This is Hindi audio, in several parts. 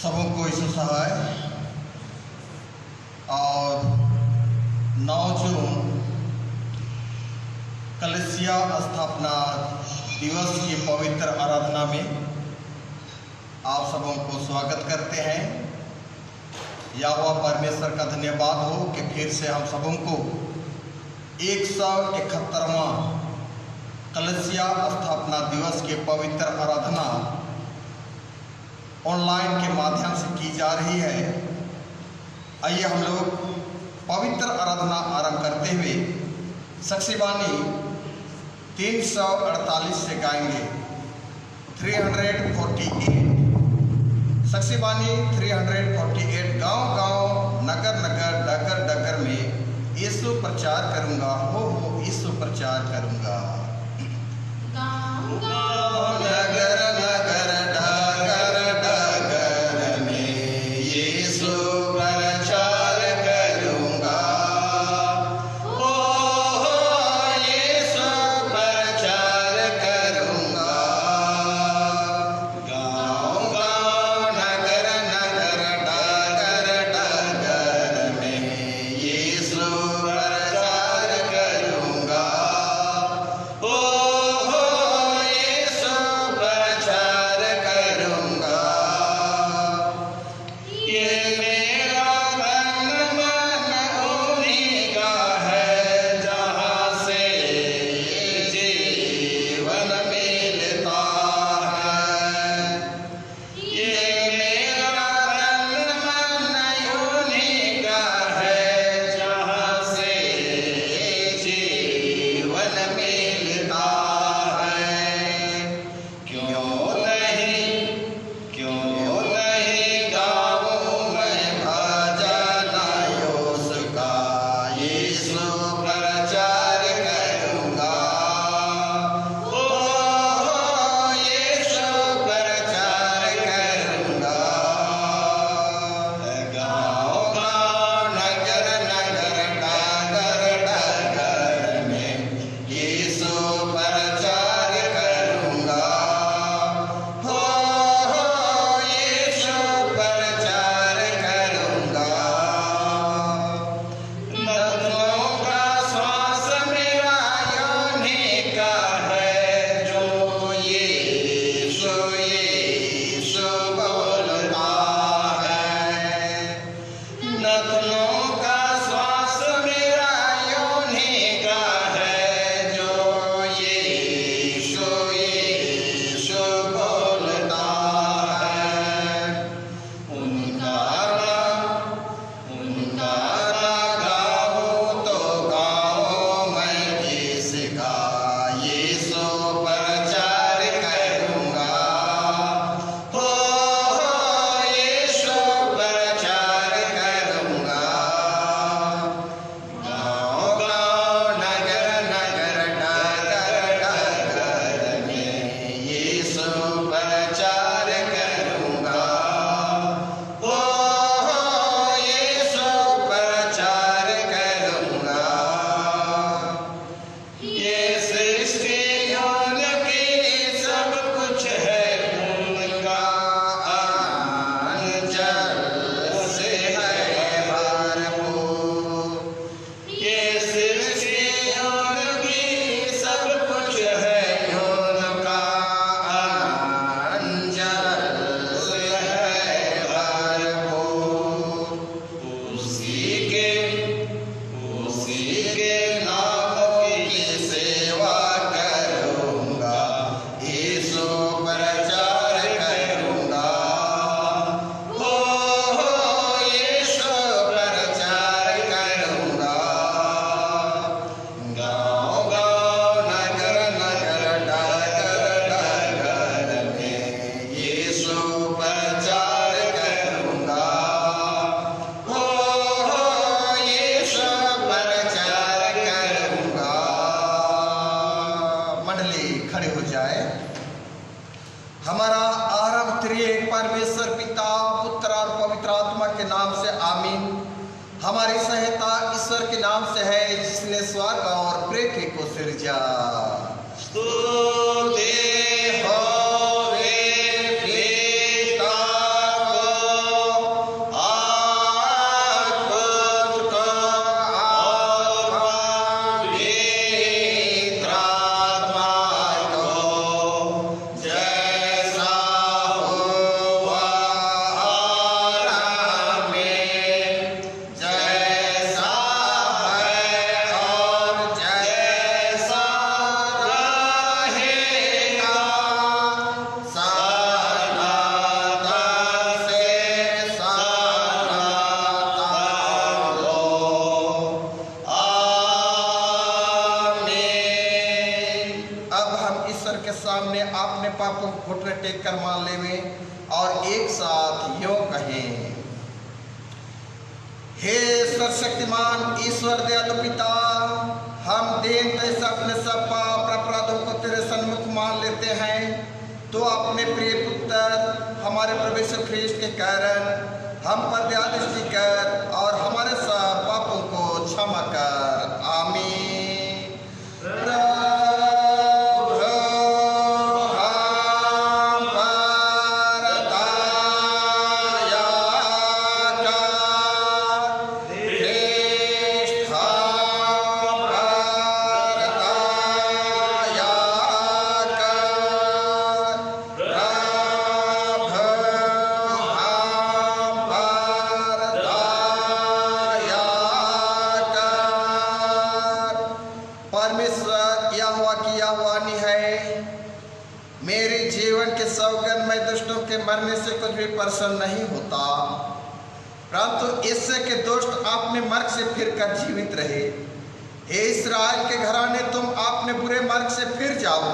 सबों को यीशु सहाय और 9 जून कलीसिया स्थापना दिवस की पवित्र आराधना में आप सबों को स्वागत करते हैं। यहोवा परमेश्वर का धन्यवाद हो कि फिर से हम सबों को 171वां कलीसिया स्थापना दिवस की पवित्र आराधना ऑनलाइन के माध्यम से की जा रही है। आइए हम लोग पवित्र आराधना आरंभ करते हुए साक्षीवाणी 348 से गाएंगे। 348 साक्षीवाणी 348। गांव गांव नगर नगर डगर डगर में यीशु प्रचार करूंगा, हो यीशु प्रचार करूंगा। गांव गांव नगर नगर डगर डगर में यीशु प्रचार करूंगा, हो यीशु प्रचार करूंगा। गांव गांव नगर नगर डगर डगर में यीशु प्रचार करूंगा, हो यीशु प्रचार करूंगा। ये मेरा तन मन उन्हीं का है जहाँ से जीवन मिलता है। ये मेरा तन मन उन्हीं का है जहाँ से जीवन मिलता है। क्यों नहीं गाऊं मैं भजन उसका, यीशु प्रचार करूंगा, हो यीशु प्रचार करूंगा। गाँव गाँव नगर नगर डगर डगर में यीशु प्रचार करूंगा, हो यीशु प्रचार करूंगा। नदियों का श्वास मेरा योनि का है, जो यीशु यीशु बोलता है। नदियों का श्वास मेरा योनि का है, जो यीशु यीशु बोलता है। उनका गाऊं तो गाऊं मैं किसका, यीशु प्रचार करूंगा, हो यीशु प्रचार करूंगा। गाँव गाँव नगर नगर डगर डगर में यीशु प्रचार करूंगा, हो यीशु प्रचार करूंगा। ये सृष्टि उनकी सब कुछ है उनका, अंजल से है भरपूर। ये सृष्टि उनकी सब कुछ है उनका, अंजल से है भरपूर। उसी के नाम की सेवा करूंगा, यीशु प्रचार करूंगा, हो यीशु प्रचार करूंगा। गाँव गाँव नगर नगर डगर डगर में यीशु प्रचार करूंगा, हो यीशु प्रचार करूंगा। मंडली खड़े हो जाए। हमारा आरंभ त्रिएक परमेश्वर पिता पुत्र और पवित्र आत्मा के नाम से आमीन। हमारी सहायता ईश्वर के नाम से है, जिसने स्वर्ग और पृथ्वी को सृजा। स्तुति होवे पिता को को घुटने टेक कर मान लेवें और एक साथ यूं कहें। हे सर्वशक्तिमान ईश्वर दयालु पिता, हम दीन तैसे अपने सब पाप अपराधों को तेरे सन्मुख मान लेते हैं। तो अपने प्रिय पुत्र हमारे प्रभु यीशु ख्रीस्त के कारण हम पर दया दृष्टि कर और हमारे सब पापों को क्षमा कर। आमीन। प्रभु हम पर दया कर, ख्रीस्त हम पर दया कर, प्रभु हम पर दया कर। परमेश्वर यहोवा की यह वाणी है, मेरे जीवन के सौगंध में दुष्टों के मरने से कुछ भी प्रसन्न नहीं होता, परंतु इससे कि दुष्ट अपने मार्ग से फिरकर जीवित रहे। हे इस्राएल के घराने, तुम अपने बुरे मार्ग से फिर जाओ,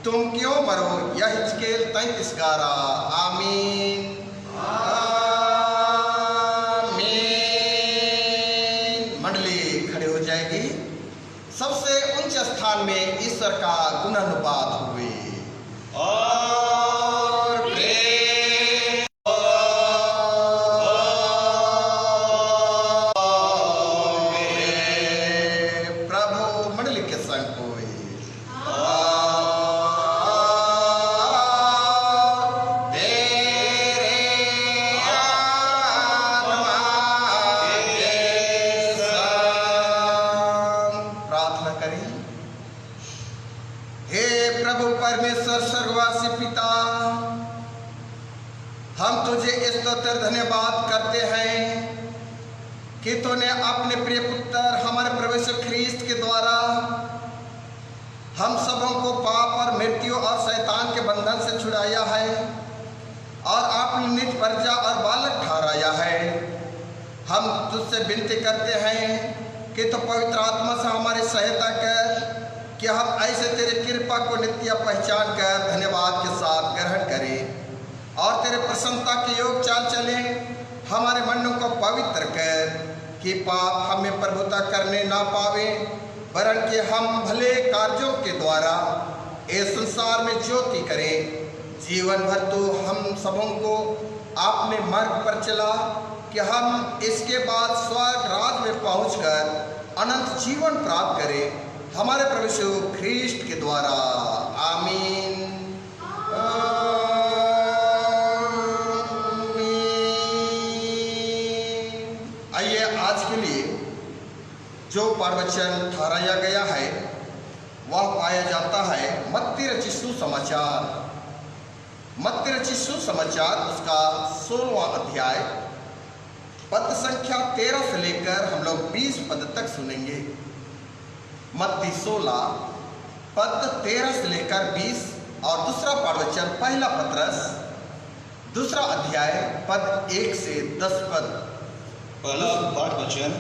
तुम क्यों मरो। यह हिजकेल 33:11। आमीन। आमीन। मंडली खड़े हो जाएगी। सबसे उच्च स्थान में ईश्वर का गुणानुवाद हुए और प्रभु मंडली के संग हुए। प्रार्थना करें। हे प्रभु परमेश्वर स्वर्गवासी पिता, हम तुझे स्तोत्र धन्यवाद करते हैं कि तूने अपने प्रिय पुत्र हमारे प्रभु यीशु ख्रीस्त के द्वारा हम सबों को पाप और मृत्यु और शैतान के बंधन से छुड़ाया है और अपनी निज प्रजा और बालक ठहराया है। हम तुझसे विनती करते हैं कि तू पवित्र आत्मा से हमारी सहायता कर कि हम ऐसे तेरे कृपा को नित्य पहचान कर धन्यवाद के साथ ग्रहण करें और तेरे प्रसन्नता के योग चाल चलें। हमारे मनों को पवित्र कर कि पाप हमें प्रभुता करने ना पावे, वरन कि हम भले कार्यों के द्वारा इस संसार में ज्योति करें। जीवन भर तो हम सबों को अपने मार्ग पर चला कि हम इसके बाद स्वर्ग राज में पहुंचकर अनंत जीवन प्राप्त करें, हमारे प्रभु यीशु ख्रीस्त के द्वारा। आमीन। आइए आज के लिए जो प्रवचन ठहराया गया है वह पाया जाता है मत्ती रचित सुसमाचार। मत्ती रचित सुसमाचार उसका 16वां अध्याय पद संख्या 13 से लेकर हम लोग 20 पद तक सुनेंगे। मत्ती 16 पद 13 से लेकर 20 और दूसरा प्रवचन पहला पत्रस दूसरा अध्याय पद 1 से 10 पद। पहला पाठ वचन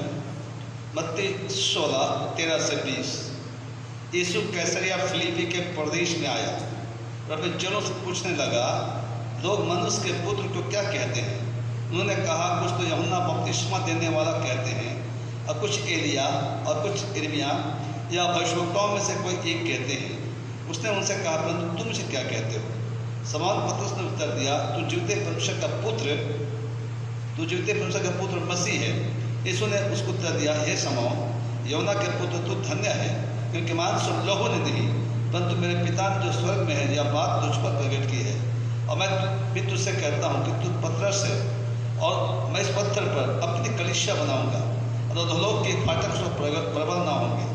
मत्ती 16 13 से 20। यीशु कैसरिया फिलिप्पी के प्रदेश में आया और फिर जनों से पूछने लगा, लोग मनुष्य के पुत्र को क्या कहते हैं? उन्होंने कहा, कुछ तो यूहन्ना बपतिस्मा देने वाला कहते हैं, और कुछ एलिया और कुछ यिर्मयाह या भविष्यवक्ताओं में से कोई एक कहते हैं। उसने उनसे कहा, परंतु तुम मुझे क्या कहते हो? शमौन पतरस ने उत्तर दिया, तू जीवते परमेश्वर का पुत्र मसीह है। यीशु ने उसको उत्तर दिया, हे शमौन, यूहन्ना के पुत्र, तू धन्य है, क्योंकि मांस और लहू ने नहीं, परंतु मेरे पिता ने जो स्वर्ग में है यह बात तुझ पर प्रकट की है। और मैं भी तुझसे कहता हूँ कि तू पतरस है, और मैं इस पत्थर पर अपनी कलीसिया बनाऊंगा, और अधोलोक के फाटक उसमें प्रबल न होंगे।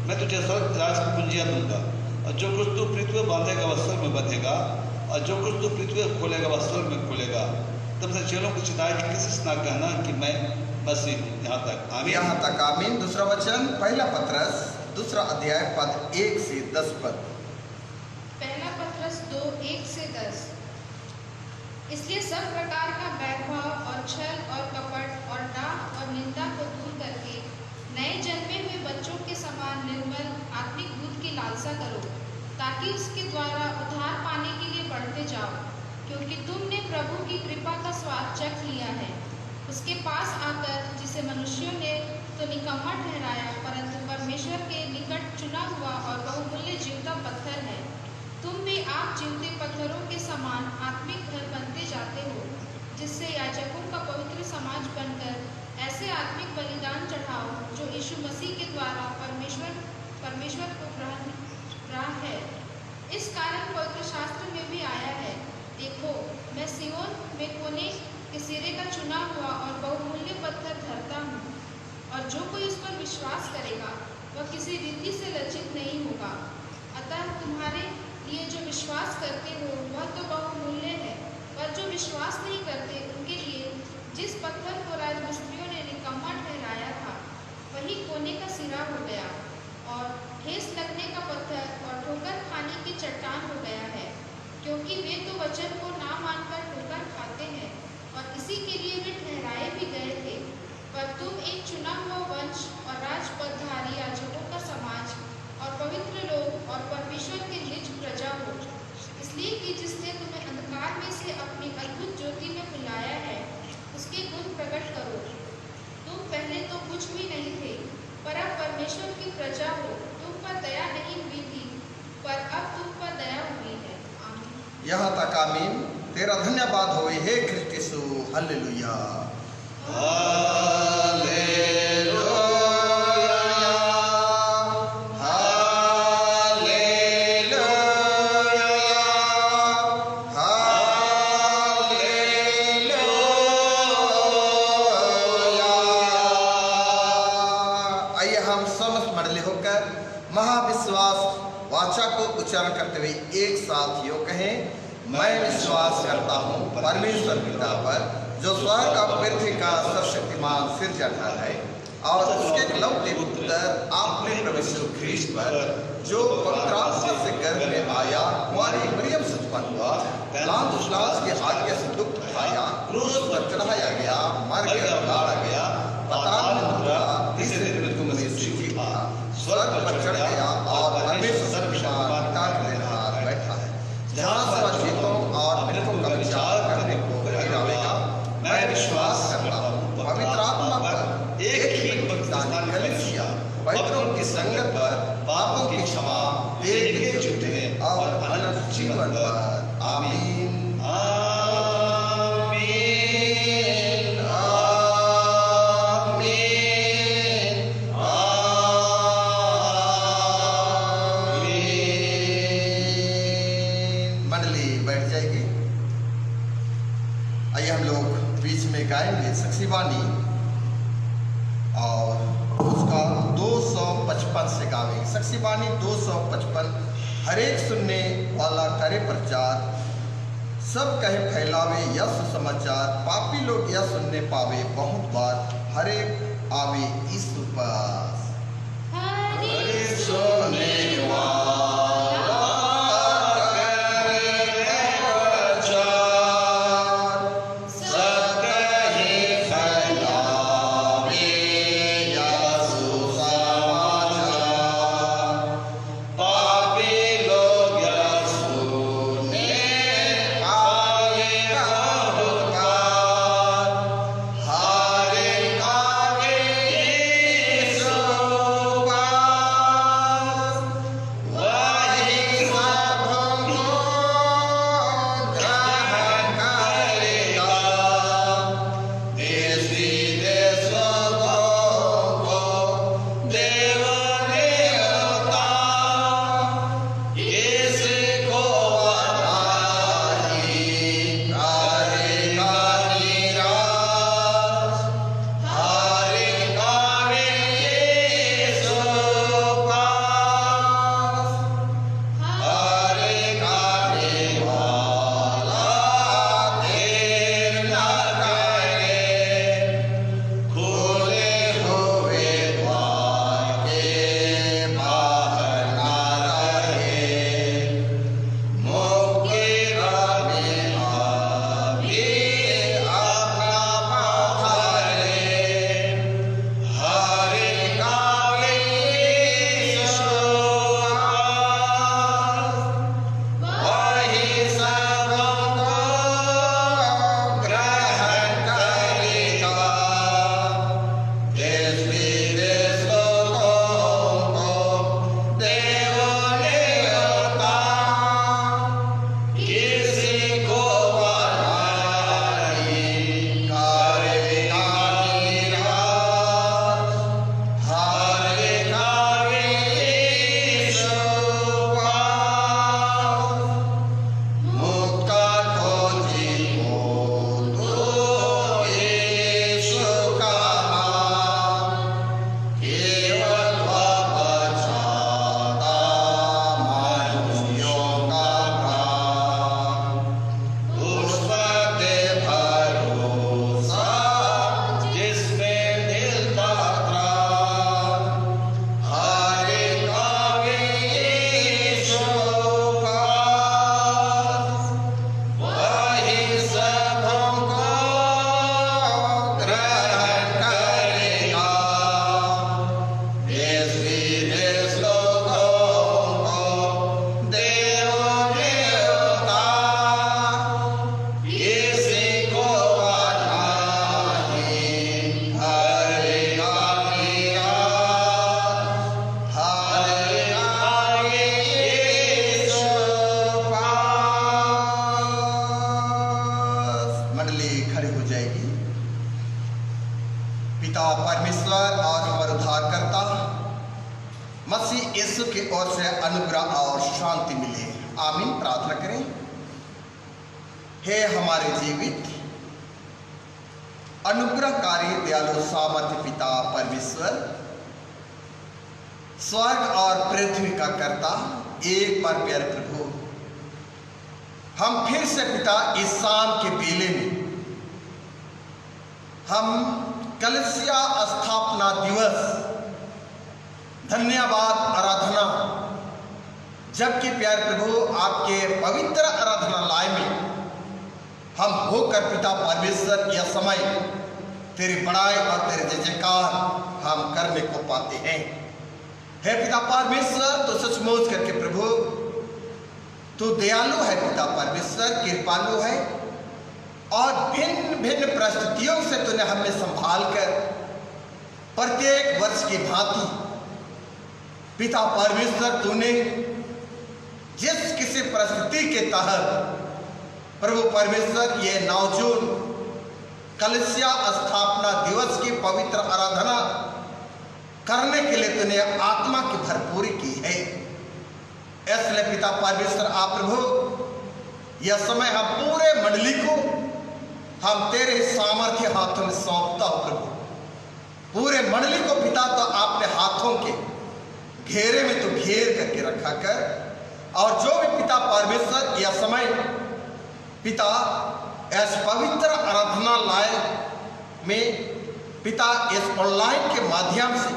मैं तुझे स्वर्ग राज की कुंजियाँ दूंगा, और जो कुछ तू पृथ्वी में बांधेगा वह स्वर्ग में बंधेगा, और जो कुछ तू पृथ्वी में खोलेगा वह स्वर्ग में खोलेगा। तब से चेलों को चिताए कि किसी से ना कहना कि मैं मसीह हूँ। यहाँ तक आमीन। यहाँ तक आमीन। दूसरा वचन पहला पत्रस दूसरा अध्याय पद 1 से 10 पद। पहला पत्रस 2 1 से 10। इसलिए सब प्रकार का वैभव और छल और कपट और डाह और निंदा को दूर करके नए जन्मे हुए बच्चों के समान निर्मल आत्मिक दूध की लालसा करो, ताकि उसके द्वारा उद्धार पाने के लिए क्योंकि तुमने प्रभु की कृपा का स्वाद चख लिया है। उसके पास आकर जिसे मनुष्यों ने तो निकम्मा ठहराया, परंतु परमेश्वर के निकट चुना हुआ और बहुमूल्य जीवता पत्थर है। तुम भी आप जीवते पत्थरों के समान आत्मिक घर बनते जाते हो, जिससे याजकों का पवित्र समाज बनकर ऐसे आत्मिक बलिदान चढ़ाओ जो यीशु मसीह के द्वारा परमेश्वर को ग्रहण है। इस कारण पवित्र शास्त्र में भी आया है, देखो मैं सिय्योन में कोने के सिरे का चुना हुआ और बहुमूल्य पत्थर धरता हूँ, और जो कोई इस पर विश्वास करेगा वह किसी रीति से लज्जित नहीं होगा। अतः तुम्हारे लिए जो विश्वास करते हो वह तो बहुमूल्य है, पर जो विश्वास नहीं करते उनके लिए जिस पत्थर को राजमिस्त्रियों ने निकम्मा ठहराया था, वही कोने का सिरा हो गया और ठेस लगने का पत्थर और ठोकर खाने की चट्टान हो गया है। क्योंकि वे तो वचन को ना मानकर ठोकर खाते हैं, और इसी के लिए वे ठहराए भी गए थे। पर तुम एक चुना हुआ वंश और राजपदधारी याजकों का समाज और पवित्र लोग और परमेश्वर के निज प्रजा हो, इसलिए कि जिसने तुम्हें अंधकार में से अपनी अद्भुत ज्योति में बुलाया है, उसके गुण प्रकट करो। तुम पहले तो कुछ भी नहीं थे, पर अब परमेश्वर की प्रजा हो। तुम पर दया नहीं हुई थी, पर अब तुम पर दया हुई है। आमीन। यहाँ तक आमीन। तेरा धन्यवाद हो हे ख्रिस्त यीशु। हालेलुया महाविश्वास वाचा को उच्चारण करते हुए एक साथ यो कहें, मैं विश्वास करता हूँ परमेश्वर पिता पर, जो स्वर्ग और पृथ्वी का सर्वशक्तिमान सिरजनहार है, और उसके इकलौते पुत्र अपने प्रभु यीशु ख्रीस्त पर, जो पवित्र आत्मा से गर्भ में आया, कुंवारी मरियम से उत्पन्न हुआ, पिलातुस के आज्ञा से दुख उठाया, क्रूस पर चढ़ाया गया, मर गया, गाड़ा गया, पाताल में उतरा, तीसरे दिन तुम में से जीवा, स्वर्ग पर चढ़ गया और परमेश्वर पिता के निहार बैठा है, जहाँ सब जीतों और मृतकों का विचार करने को गिरावेगा। मैं विश्वास करता हूँ पवित्र आत्मा पर, एक ही बपतिस्मा कलीसिया, पवित्रों की संगत पर, पापों की क्षमा, एक ही छुट्टी और अनंत जीवन पर। आमीन। गाएंगे सक्सीवानी और उसका 255 से गावेंगे। सक्सीवानी 255। हर एक सुनने वाला करे प्रचार, सब कहे फैलावे यह सुसमाचार, पापी लोग यह सुनने पावे बहुत बार, हर एक आवे यीशु पास। हर एक सुनने परमेश्वर और हमारे उद्धारकर्ता मसीह यीशु की ओर से अनुग्रह और शांति मिले, आमीन। प्रार्थना करें। हे हमारे जीवित अनुग्रहकारी दयालु सामर्थ्य पिता परमेश्वर, स्वर्ग और पृथ्वी का कर्ता, एक बार प्यारे प्रभु, हम फिर से पिता इस शाम के बेले में हम कलीसिया स्थापना दिवस धन्यवाद आराधना, जबकि प्यारे प्रभु आपके पवित्र आराधनालय में हम होकर पिता परमेश्वर यह समय तेरी बड़ाई और तेरे जय जयकार हम करने को पाते हैं। हे पिता परमेश्वर, तो सचमुच करके प्रभु तू दयालु है पिता परमेश्वर, कृपालु है, और भिन्न भिन्न परिस्थितियों से तूने हमें संभाल कर प्रत्येक वर्ष की भांति पिता परमेश्वर तूने जिस किसी परिस्थिति के तहत प्रभु परमेश्वर ये 9 जून कलीसिया स्थापना दिवस की पवित्र आराधना करने के लिए तूने आत्मा की भरपूरी की है। इसलिए पिता परमेश्वर आप प्रभु यह समय हम पूरे मंडली को हम तेरे सामर्थ्य हाथों में सौंपता हूं प्रभु। पूरे मंडली को पिता तो आपने हाथों के घेरे में तो घेर करके रखा कर, और जो भी पिता परमेश्वर यह समय पिता इस पवित्र आराधनालय में पिता इस ऑनलाइन के माध्यम से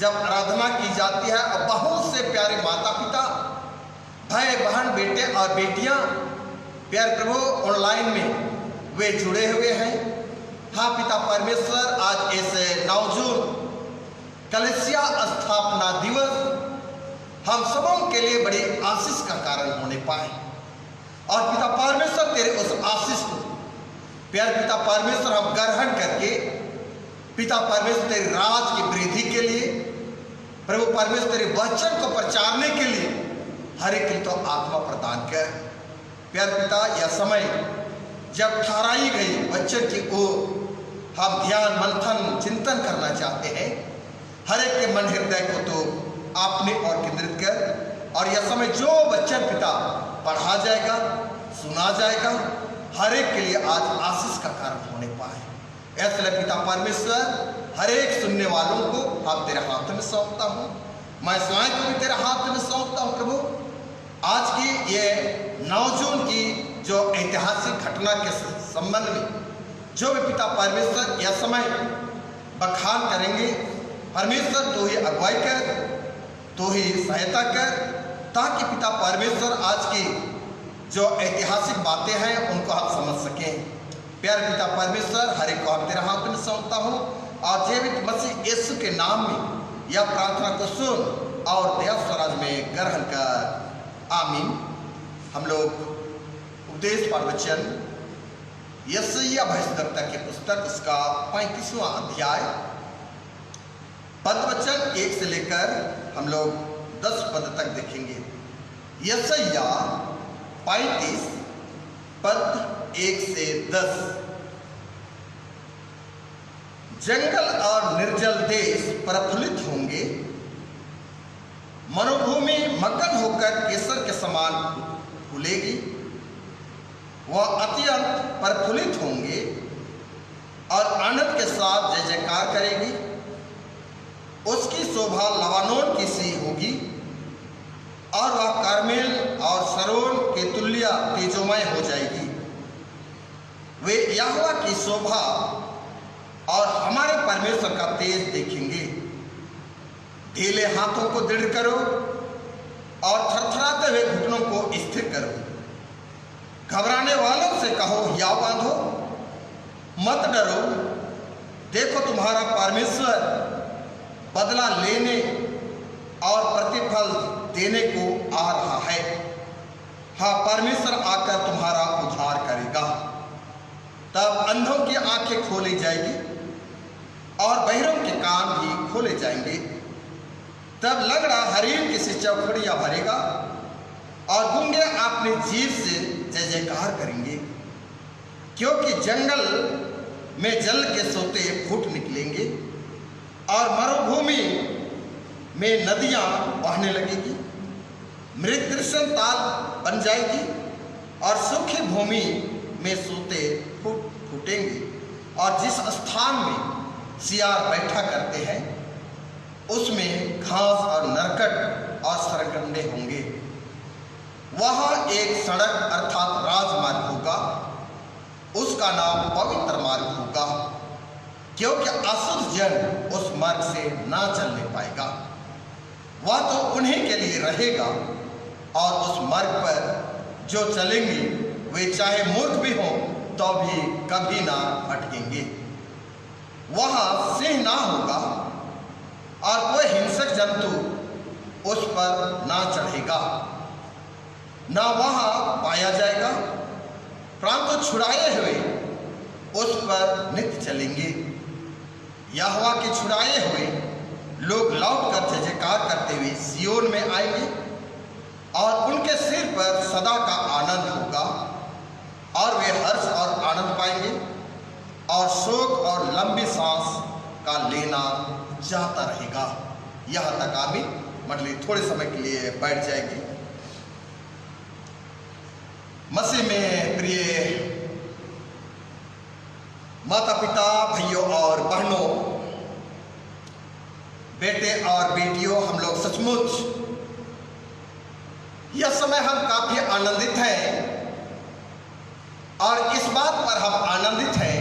जब आराधना की जाती है और बहुत से प्यारे माता पिता, भाई बहन, बेटे और बेटियां प्यारे प्रभु ऑनलाइन में वे जुड़े हुए हैं। हाँ पिता परमेश्वर, आज इस 9 जून कलीसिया स्थापना दिवस हम सबों के लिए बड़ी आशीष का कारण होने पाए, और पिता परमेश्वर तेरे उस आशीष को प्यारे पिता परमेश्वर हम ग्रहण करके पिता परमेश्वर तेरे राज की वृद्धि के लिए, प्रभु परमेश्वर तेरे वचन को प्रचारने के लिए हर एक तो आत्मा प्रदान कर। प्यारे पिता, यह समय जब ठहराई गई वचन की ओर हम ध्यान मंथन चिंतन करना चाहते हैं, हर एक के मन हृदय को तो आपने और केंद्रित कर, और यह समय जो वचन पिता पढ़ा जाएगा, सुना जाएगा, हर एक के लिए आज आशीष का कारण होने पाए। इसलिए पिता परमेश्वर हर एक सुनने वालों को आप तेरे हाथ में सौंपता हूँ, मैं स्वयं को भी तेरे हाथ में सौंपता हूँ प्रभु। आज की ये 9 जून की जो ऐतिहासिक घटना के संबंध में जो भी पिता परमेश्वर यह समय बखान करेंगे, परमेश्वर तू ही अगुवाई कर, तू ही सहायता कर, ताकि पिता परमेश्वर आज की जो ऐतिहासिक बातें हैं उनको हम समझ सकें। प्यारे पिता परमेश्वर, हर एक को हम तेरे हाथ में सौंपता हूँ, और जीवित मसीह यीशु के नाम में यह प्रार्थना को सुन और दया स्वराज में ग्रहण कर, आमीन। हम लोग उपदेश प्रवचन यशायाह भविष्यद्वक्ता की पुस्तक उसका 35वां अध्याय पद वचन 1 से लेकर हम लोग 10 पद तक देखेंगे। यशायाह 35 पद 1 से 10। जंगल और निर्जल देश प्रफुल्लित होंगे, मरुभूमि मगन होकर केसर के समान फूलेगी। वह अत्यंत प्रफुल्लित होंगे और आनंद के साथ जय जयकार करेगी। उसकी शोभा लबानोन की सी होगी, और वह कार्मेल और सरोन के तुल्य तेजोमय हो जाएगी। वे यहोवा की शोभा और हमारे परमेश्वर का तेज देखेंगे। ढीले हाथों को दृढ़ करो और थरथराते हुए घुटनों को स्थिर करो। घबराने वालों से कहो, या बांधो, मत डरो, देखो तुम्हारा परमेश्वर बदला लेने और प्रतिफल देने को आ रहा है। हाँ, परमेश्वर आकर तुम्हारा उद्धार करेगा। तब अंधों की आंखें खोली जाएगी और बहिरों के कान भी खोले जाएंगे। तब लंगड़ा हरीन की सी चौखड़ियां भरेगा और गूंगे अपने जीव से जय जयकार करेंगे। क्योंकि जंगल में जल के सोते फूट निकलेंगे और मरुभूमि में नदियां बहने लगेगी। मृत कृष्ण ताल बन जाएगी और सूखी भूमि में सोते फूटेंगे और जिस स्थान में सियार बैठा करते हैं उसमें घास और नरकट और सरकंडे होंगे। वहाँ एक सड़क अर्थात राजमार्ग होगा, उसका नाम पवित्र मार्ग होगा, क्योंकि अशुद्ध जन उस मार्ग से ना चलने पाएगा। वह तो उन्हीं के लिए रहेगा और उस मार्ग पर जो चलेंगे वे चाहे मूर्ख भी हों तो भी कभी ना भटकेंगे। वहाँ सिंह ना होगा और कोई हिंसक जंतु उस पर ना चढ़ेगा, ना वहाँ पाया जाएगा, परंतु छुड़ाए हुए उस पर नित्य चलेंगे। यहोवा के छुड़ाए हुए लोग लौट कर जय जयकार करते हुए सियोन में आएंगे और उनके सिर पर सदा का आनंद होगा और वे हर्ष और आनंद पाएंगे और शोक और लंबी सांस का लेना जाता रहेगा। यहाँ तक आमीन। मंडली थोड़े समय के लिए बैठ जाएगी। मसीह में प्रिय माता पिता, भाइयों और बहनों, बेटे और बेटियों, हम लोग सचमुच यह समय हम काफी आनंदित हैं और इस बात पर हम आनंदित हैं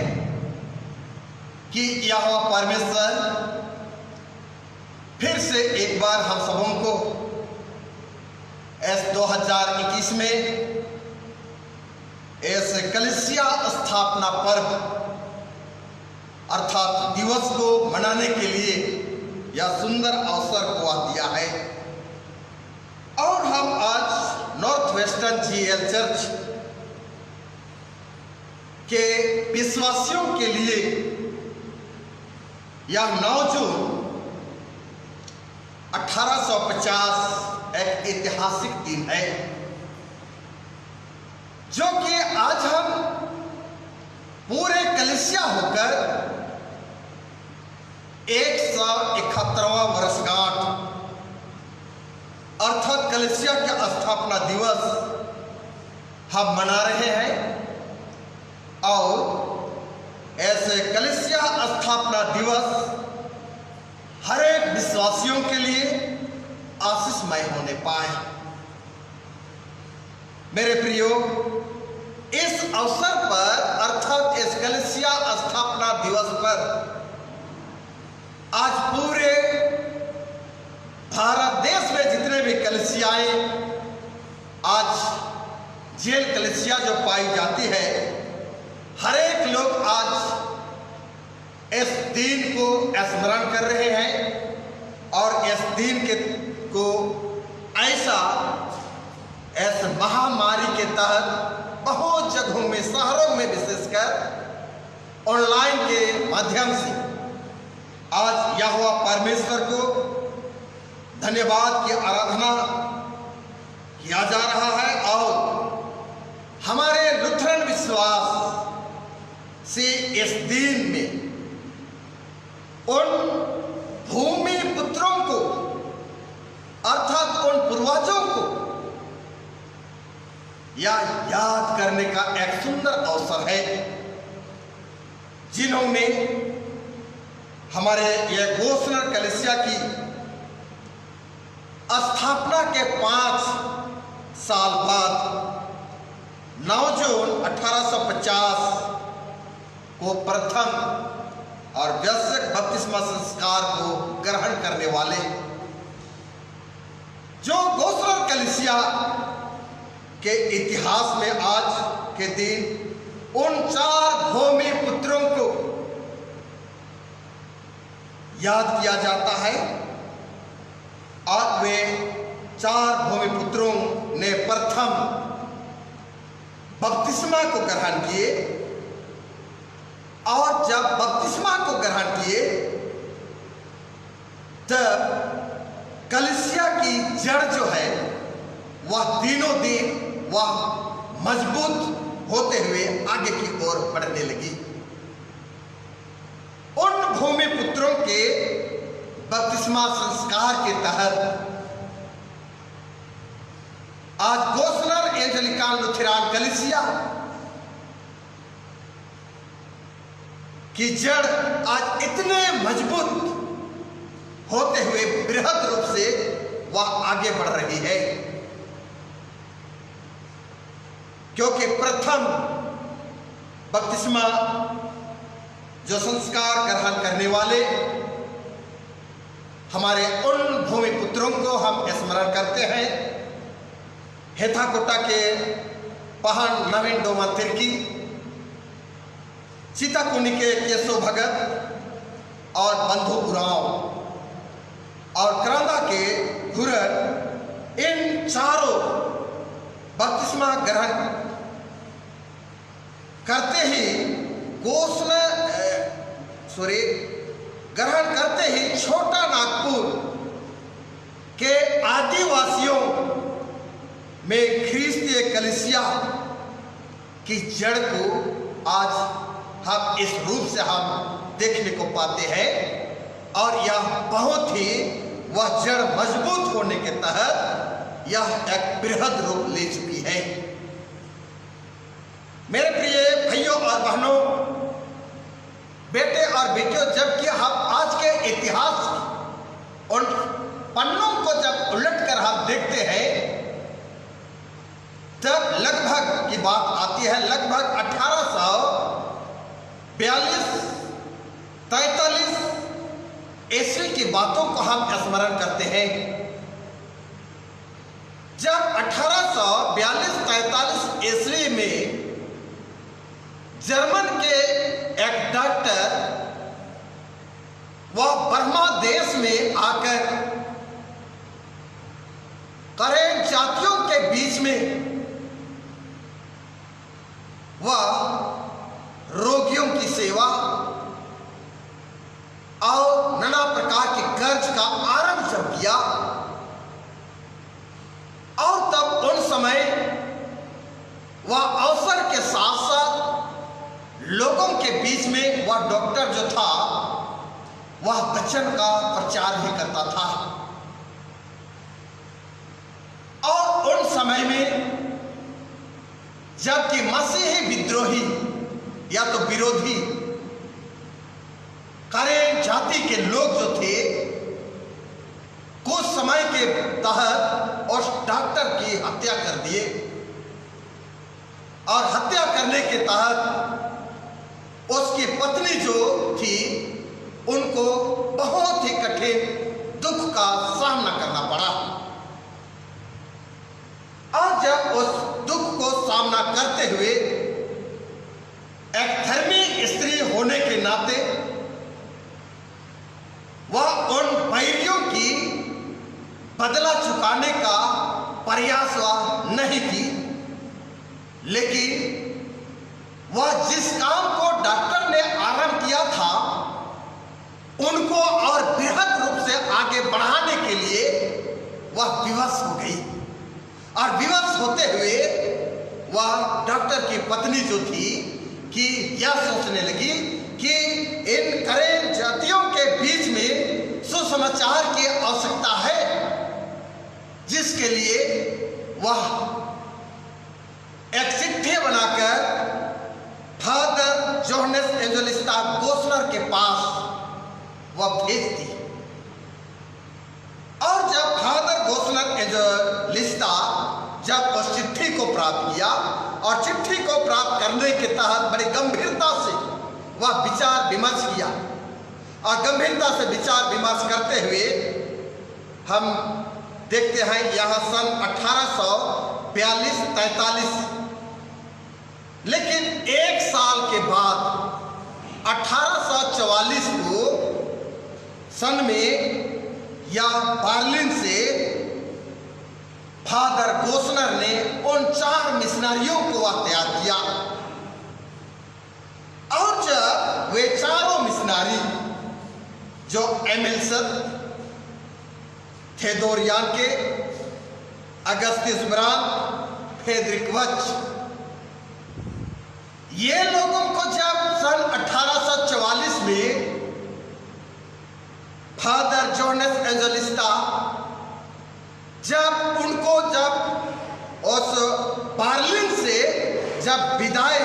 कि यहोवा परमेश्वर फिर से एक बार हम सबों को इस 2021 में इस कलीसिया स्थापना पर्व अर्थात दिवस को मनाने के लिए यह सुंदर अवसर को दिया है और हम आज नॉर्थ वेस्टर्न जीएल चर्च के विश्वासियों के लिए यह 9 जून 1850 एक ऐतिहासिक दिन है, जो कि आज हम पूरे कलीसिया होकर 171वां वर्षगांठ अर्थात कलीसिया का स्थापना दिवस हम मना रहे हैं और ऐसे कलीसिया स्थापना दिवस हर एक विश्वासियों के लिए आशीषमय होने पाए। मेरे प्रियो, इस अवसर पर अर्थात इस कलीसिया स्थापना दिवस पर आज पूरे भारत देश में जितने भी कलीसियाएं आज जेल कलीसिया जो पाई जाती है, हर एक लोग आज इस दिन को स्मरण कर रहे हैं और इस दिन को ऐसा इस महामारी के तहत बहुत जगहों में, शहरों में विशेषकर ऑनलाइन के माध्यम से आज यहोवा परमेश्वर को धन्यवाद की आराधना किया जा रहा है और हमारे लुथरन विश्वास से इस दिन में उन भूमि पुत्रों को अर्थात उन पूर्वजों को याद करने का एक सुंदर अवसर है, जिन्होंने हमारे यह घोषणा कलीसिया की स्थापना के 5 साल बाद 9 जून 1850 को प्रथम और वयस्क बपतिस्मा संस्कार को ग्रहण करने वाले जो घोषणा कलीसिया के इतिहास में आज के दिन उन 4 भूमि पुत्रों को याद किया जाता है और वे 4 भूमि पुत्रों ने प्रथम बपतिस्मा को ग्रहण किए और जब बपतिस्मा को ग्रहण किए तब कलीसिया की जड़ जो है वह दिनों दिन वह मजबूत होते हुए आगे की ओर बढ़ने लगी। भूमि पुत्रों के बपतिस्मा संस्कार के तहत आज गोस्नर एंजेलिकन लुथेरान कलीसिया की जड़ आज इतने मजबूत होते हुए बृहद रूप से वह आगे बढ़ रही है, क्योंकि प्रथम बपतिस्मा जो संस्कार ग्रहण करने वाले हमारे उन भूमि पुत्रों को हम स्मरण करते हैं। हेथाकोटा के पहन नवीन डोमा तिर्की, सीताकुंडी के केशव भगत और बंधु उराव और करांदा के घुरर, इन चारों बपतिस्मा ग्रहण करते ही ग्रहण करते ही छोटा नागपुर के आदिवासियों में ख्रीस्तीय कलीसिया की जड़ को आज हम इस रूप से हम देखने को पाते हैं, और यह बहुत ही वह जड़ मजबूत होने के तहत यह एक बृहद रूप ले चुकी है। मेरे प्रिय भाइयों और बहनों, बेटे और बेटियों, जबकि हम आज के इतिहास और पन्नों को जब उलटकर हम देखते हैं तब लगभग की बात आती है, लगभग 1842-43 ईस्वी की बातों को हम स्मरण करते हैं, जब 1842-43 ईस्वी में जर्मन के एक डॉक्टर वह बर्मा देश में आकर करेंट जातियों के बीच में वह रोगियों की सेवा और नाना प्रकार के कर्ज का आरंभ जब किया, और तब उन समय वह अवसर के साथ साथ लोगों के बीच में वह डॉक्टर जो था वह वचन का प्रचार भी करता था। और उन समय में जबकि मसीही विद्रोही या तो विरोधी करेंट जाति के लोग जो थे कुछ समय के तहत उस डॉक्टर की हत्या कर दिए, और हत्या करने के तहत उसकी पत्नी जो थी उनको बहुत ही कठिन दुख का सामना करना पड़ा। और जब उस दुख को सामना करते हुए एक धर्मी स्त्री होने के नाते वह उन बैरियों की बदला चुकाने का प्रयास वह नहीं की, लेकिन वह जिस काम को डॉक्टर ने आरंभ किया था उनको और बृहद रूप से आगे बढ़ाने के लिए वह विवश हो गई, और विवश होते हुए वह डॉक्टर की पत्नी जो थी कि यह सोचने लगी कि इन करेंट जातियों के बीच में सुसमाचार की आवश्यकता है, जिसके लिए वह एक चिट्ठी बनाकर फादर जोहन्स एंजेलिस्ता गोस्नर के पास वह भेजती। और जब फादर गोस्नर एंजेलिस्ता जब उस चिट्ठी को प्राप्त किया, और चिट्ठी को प्राप्त करने के तहत बड़ी गंभीरता से वह विचार विमर्श किया, और गंभीरता से विचार विमर्श करते हुए हम देखते हैं यह सन 1842-43, लेकिन एक साल के बाद 1844 को सन में या बर्लिन से फादर गोस्नर ने उन 4 मिशनरियों को वह तैयार किया, और जब वे चारों मिशनरी जो एमिल्सन, थेदोरियान के, अगस्तिस ब्रान, फ्रेडरिक वच, ये लोगों को जब सन 1844 में फादर जोनेस एंजेलिस्टा, जब उस बार्लिन से जब विदाई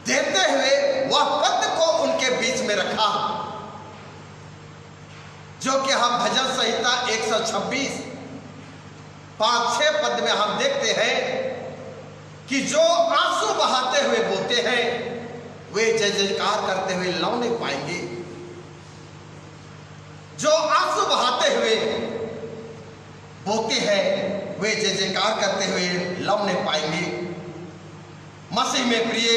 देते हुए वह पद को उनके बीच में रखा, जो कि हम भजन संहिता 126 5-6 पद में हम देखते हैं कि जो आंसू बहाते हुए बोते हैं वे जय जयकार करते हुए लौने पाएंगे। जो आंसू बहाते हुए बोते हैं वे जय जयकार करते हुए लौने पाएंगे। मसीह में प्रिय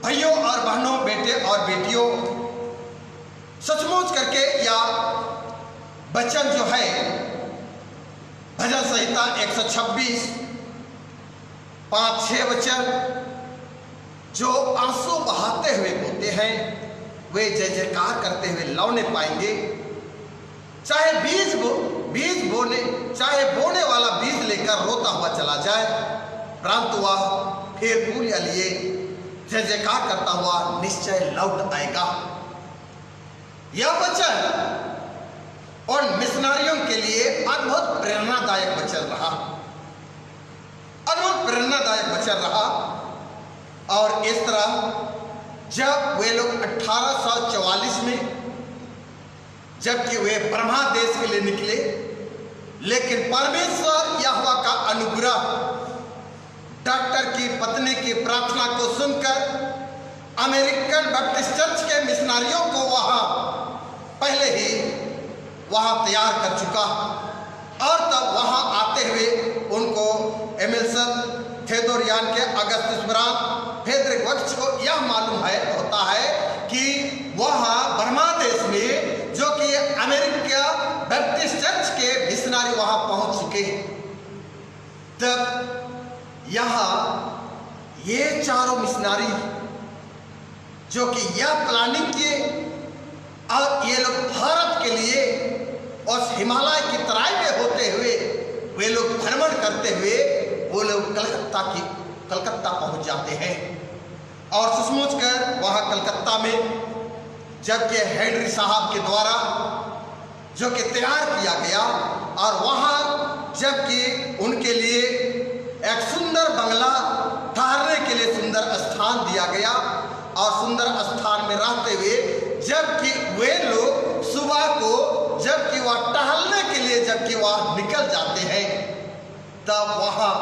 भाइयों और बहनों, बेटे और बेटियों, सचमुच करके या वचन जो है भजन संहिता 126 5-6 वचन जो आंसू बहाते हुए बोते हैं वे जय जयकार करते हुए लौने पाएंगे। चाहे बोने वाला बीज लेकर रोता हुआ चला जाए, परंतु वह फिर फूल लिए जय जयकार करता हुआ निश्चय लौट आएगा। यह वचन उन मिशनरियों के लिए अद्भुत प्रेरणादायक वचन रहा, अद्भुत प्रेरणादायक वचन रहा। और इस तरह जब वे लोग 1844 में जबकि वे ब्रह्मा देश के लिए निकले, लेकिन परमेश्वर यहोवा का अनुग्रह डॉक्टर की पत्नी की प्रार्थना को सुनकर अमेरिकन बैप्टिस्ट चर्च के मिशनरियों को पहले ही वहां तैयार कर चुका, और तब वहां आते हुए उनको एमिल्सन थेदोरियान के अगस्तिस ब्राम फेडरिक वक्स को यह मालूम होता है कि वहां बर्मा देश में जो कि अमेरिका बैप्टिस्ट चर्च के मिशनरी वहां पहुंच चुके। तब यहाँ ये चारों मिशनरी जो कि यह प्लानिंग किए और ये लोग भारत के लिए उस हिमालय की तराई में होते हुए वे लोग भ्रमण करते हुए वो लोग कलकत्ता पहुंच जाते हैं। और सचमुच कर वहां कलकत्ता में जबकि हेनरी साहब के द्वारा जो कि तैयार किया गया, और वहां जबकि उनके लिए एक सुंदर बंगला ठहरने के लिए सुंदर स्थान दिया गया, और सुंदर स्थान में रहते हुए जबकि वे लोग सुबह को जबकि वह टहलने के लिए जबकि वह निकल जाते हैं, तब वहां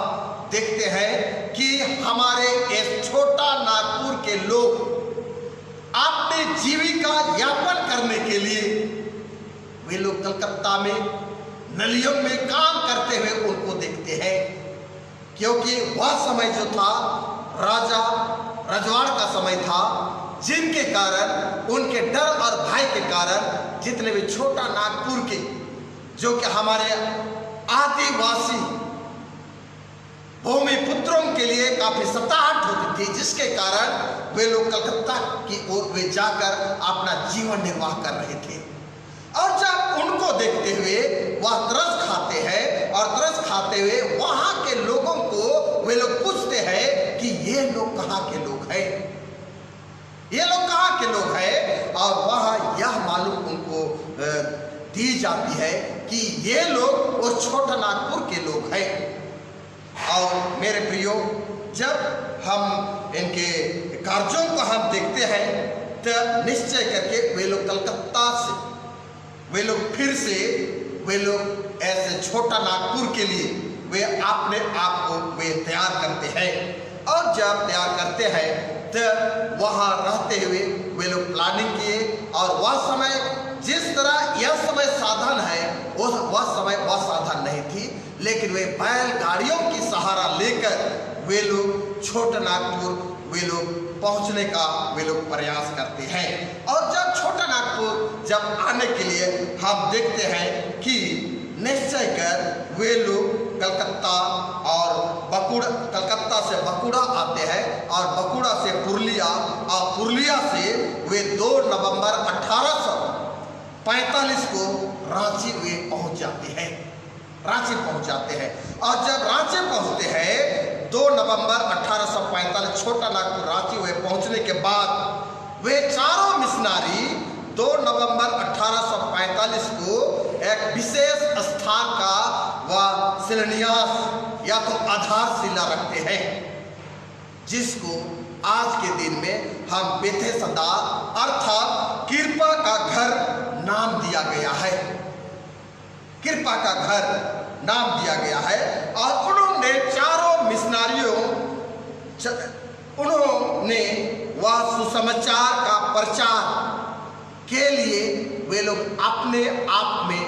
देखते हैं कि हमारे इस छोटा नागपुर के लोग अपनी जीविका यापन करने के लिए वे लोग कलकत्ता में नलियों में काम करते हुए उनको देखते हैं, क्योंकि वह समय जो था राजा रजवाड़ का समय था, जिनके कारण उनके डर और भय के कारण जितने भी छोटा नागपुर के जो कि हमारे आदिवासी भूमि पुत्रों के लिए काफी सताहट होती थी, जिसके कारण वे लोग कलकत्ता की ओर वे जाकर अपना जीवन निर्वाह कर रहे थे। और जब उनको देखते हुए वह तरस खाते हैं, और तरस खाते हुए वहां के लोगों को वे लोग पूछते हैं कि ये लोग कहाँ के लोग हैं, ये लोग कहाँ के लोग हैं, और वहां यह मालूम उनको दी जाती है कि ये लोग उस छोटा नागपुर के लोग हैं। और मेरे प्रियो, जब हम इनके कार्यों को हम देखते हैं तो निश्चय करके वे लोग कलकत्ता से वे लोग फिर से वे लोग ऐसे छोटा नागपुर के लिए वे अपने आप को वे तैयार करते हैं। और जब तैयार करते हैं तो वहाँ रहते हुए वे लोग प्लानिंग किए, और वह समय जिस तरह यह समय साधन है वह समय वह साधन नहीं थी, लेकिन वे बैलगाड़ियों की सहारा लेकर वे लोग छोटा नागपुर वे लोग पहुंचने का वे लोग प्रयास करते हैं। और जब छोटा नागपुर जब आने के लिए हम देखते हैं कि निश्चय कर वे लोग कलकत्ता और कलकत्ता से बकुड़ा आते हैं, और बकुड़ा से पुरुलिया, और पुरुलिया से वे 2 नवंबर 1845 को रांची वे पहुंच जाते हैं, रांची पहुंच जाते हैं। और जब रांची पहुंचते हैं 2 नवंबर 1845 छोटा नागपुर रांची वे पहुंचने के बाद वे चारों मिशनरी 2 नवंबर 1845 को एक विशेष स्थान का वह शिलान्यास या तो आधारशिला रखते हैं, जिसको आज के दिन में हम बेथेसदा अर्थात कृपा का घर नाम दिया गया है। कृपा का घर नाम दिया गया है। और उन्होंने चारों मिशनारियों उन्होंने वह सुसमाचार का प्रचार के लिए वे लोग अपने आप में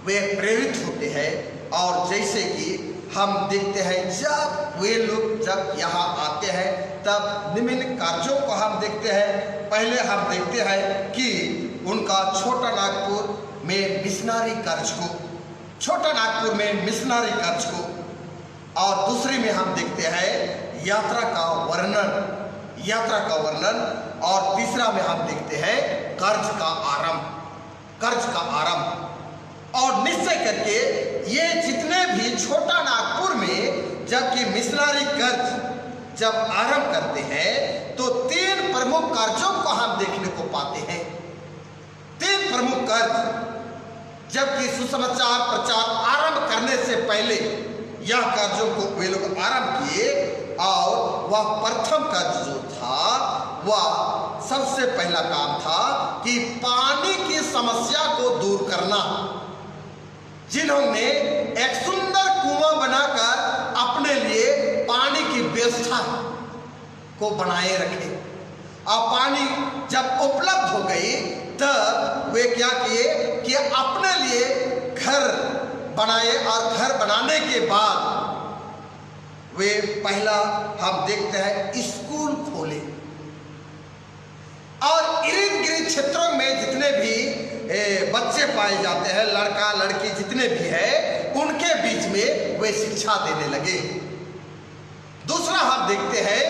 वे प्रेरित होते हैं। और जैसे कि हम देखते हैं जब वे लोग जब यहाँ आते हैं तब निम्न कार्यों को हम देखते हैं। पहले हम देखते हैं कि उनका छोटा नागपुर में मिशनरी कार्य को, छोटा नागपुर में मिशनरी कार्य को, और दूसरी में हम देखते हैं यात्रा का वर्णन, और तीसरा में हम देखते हैं कर्ज का आरंभ। और निश्चय करके ये जितने भी छोटा नागपुर में जबकि मिशनरी कर्ज जब आरंभ करते हैं तो 3 प्रमुख कार्यों को हम देखने को पाते हैं। 3 प्रमुख कार्य जबकि सुसमाचार प्रचार आरंभ करने से पहले यह कार्यों को वे लोग आरंभ किए। और वह प्रथम कार्य जो था वह सबसे पहला काम था कि पानी की समस्या को दूर करना। जिन्होंने एक सुंदर कुआं बनाकर अपने लिए पानी की व्यवस्था को बनाए रखे, और पानी जब उपलब्ध हो गई तब वे क्या किए कि अपने लिए घर बनाए। और घर बनाने के बाद वे पहला हम देखते हैं स्कूल खोले, और इर्द गिर्द क्षेत्रों में जितने भी बच्चे पाए जाते हैं, लड़का लड़की जितने भी हैं, उनके बीच में वे शिक्षा देने लगे। दूसरा हम देखते हैं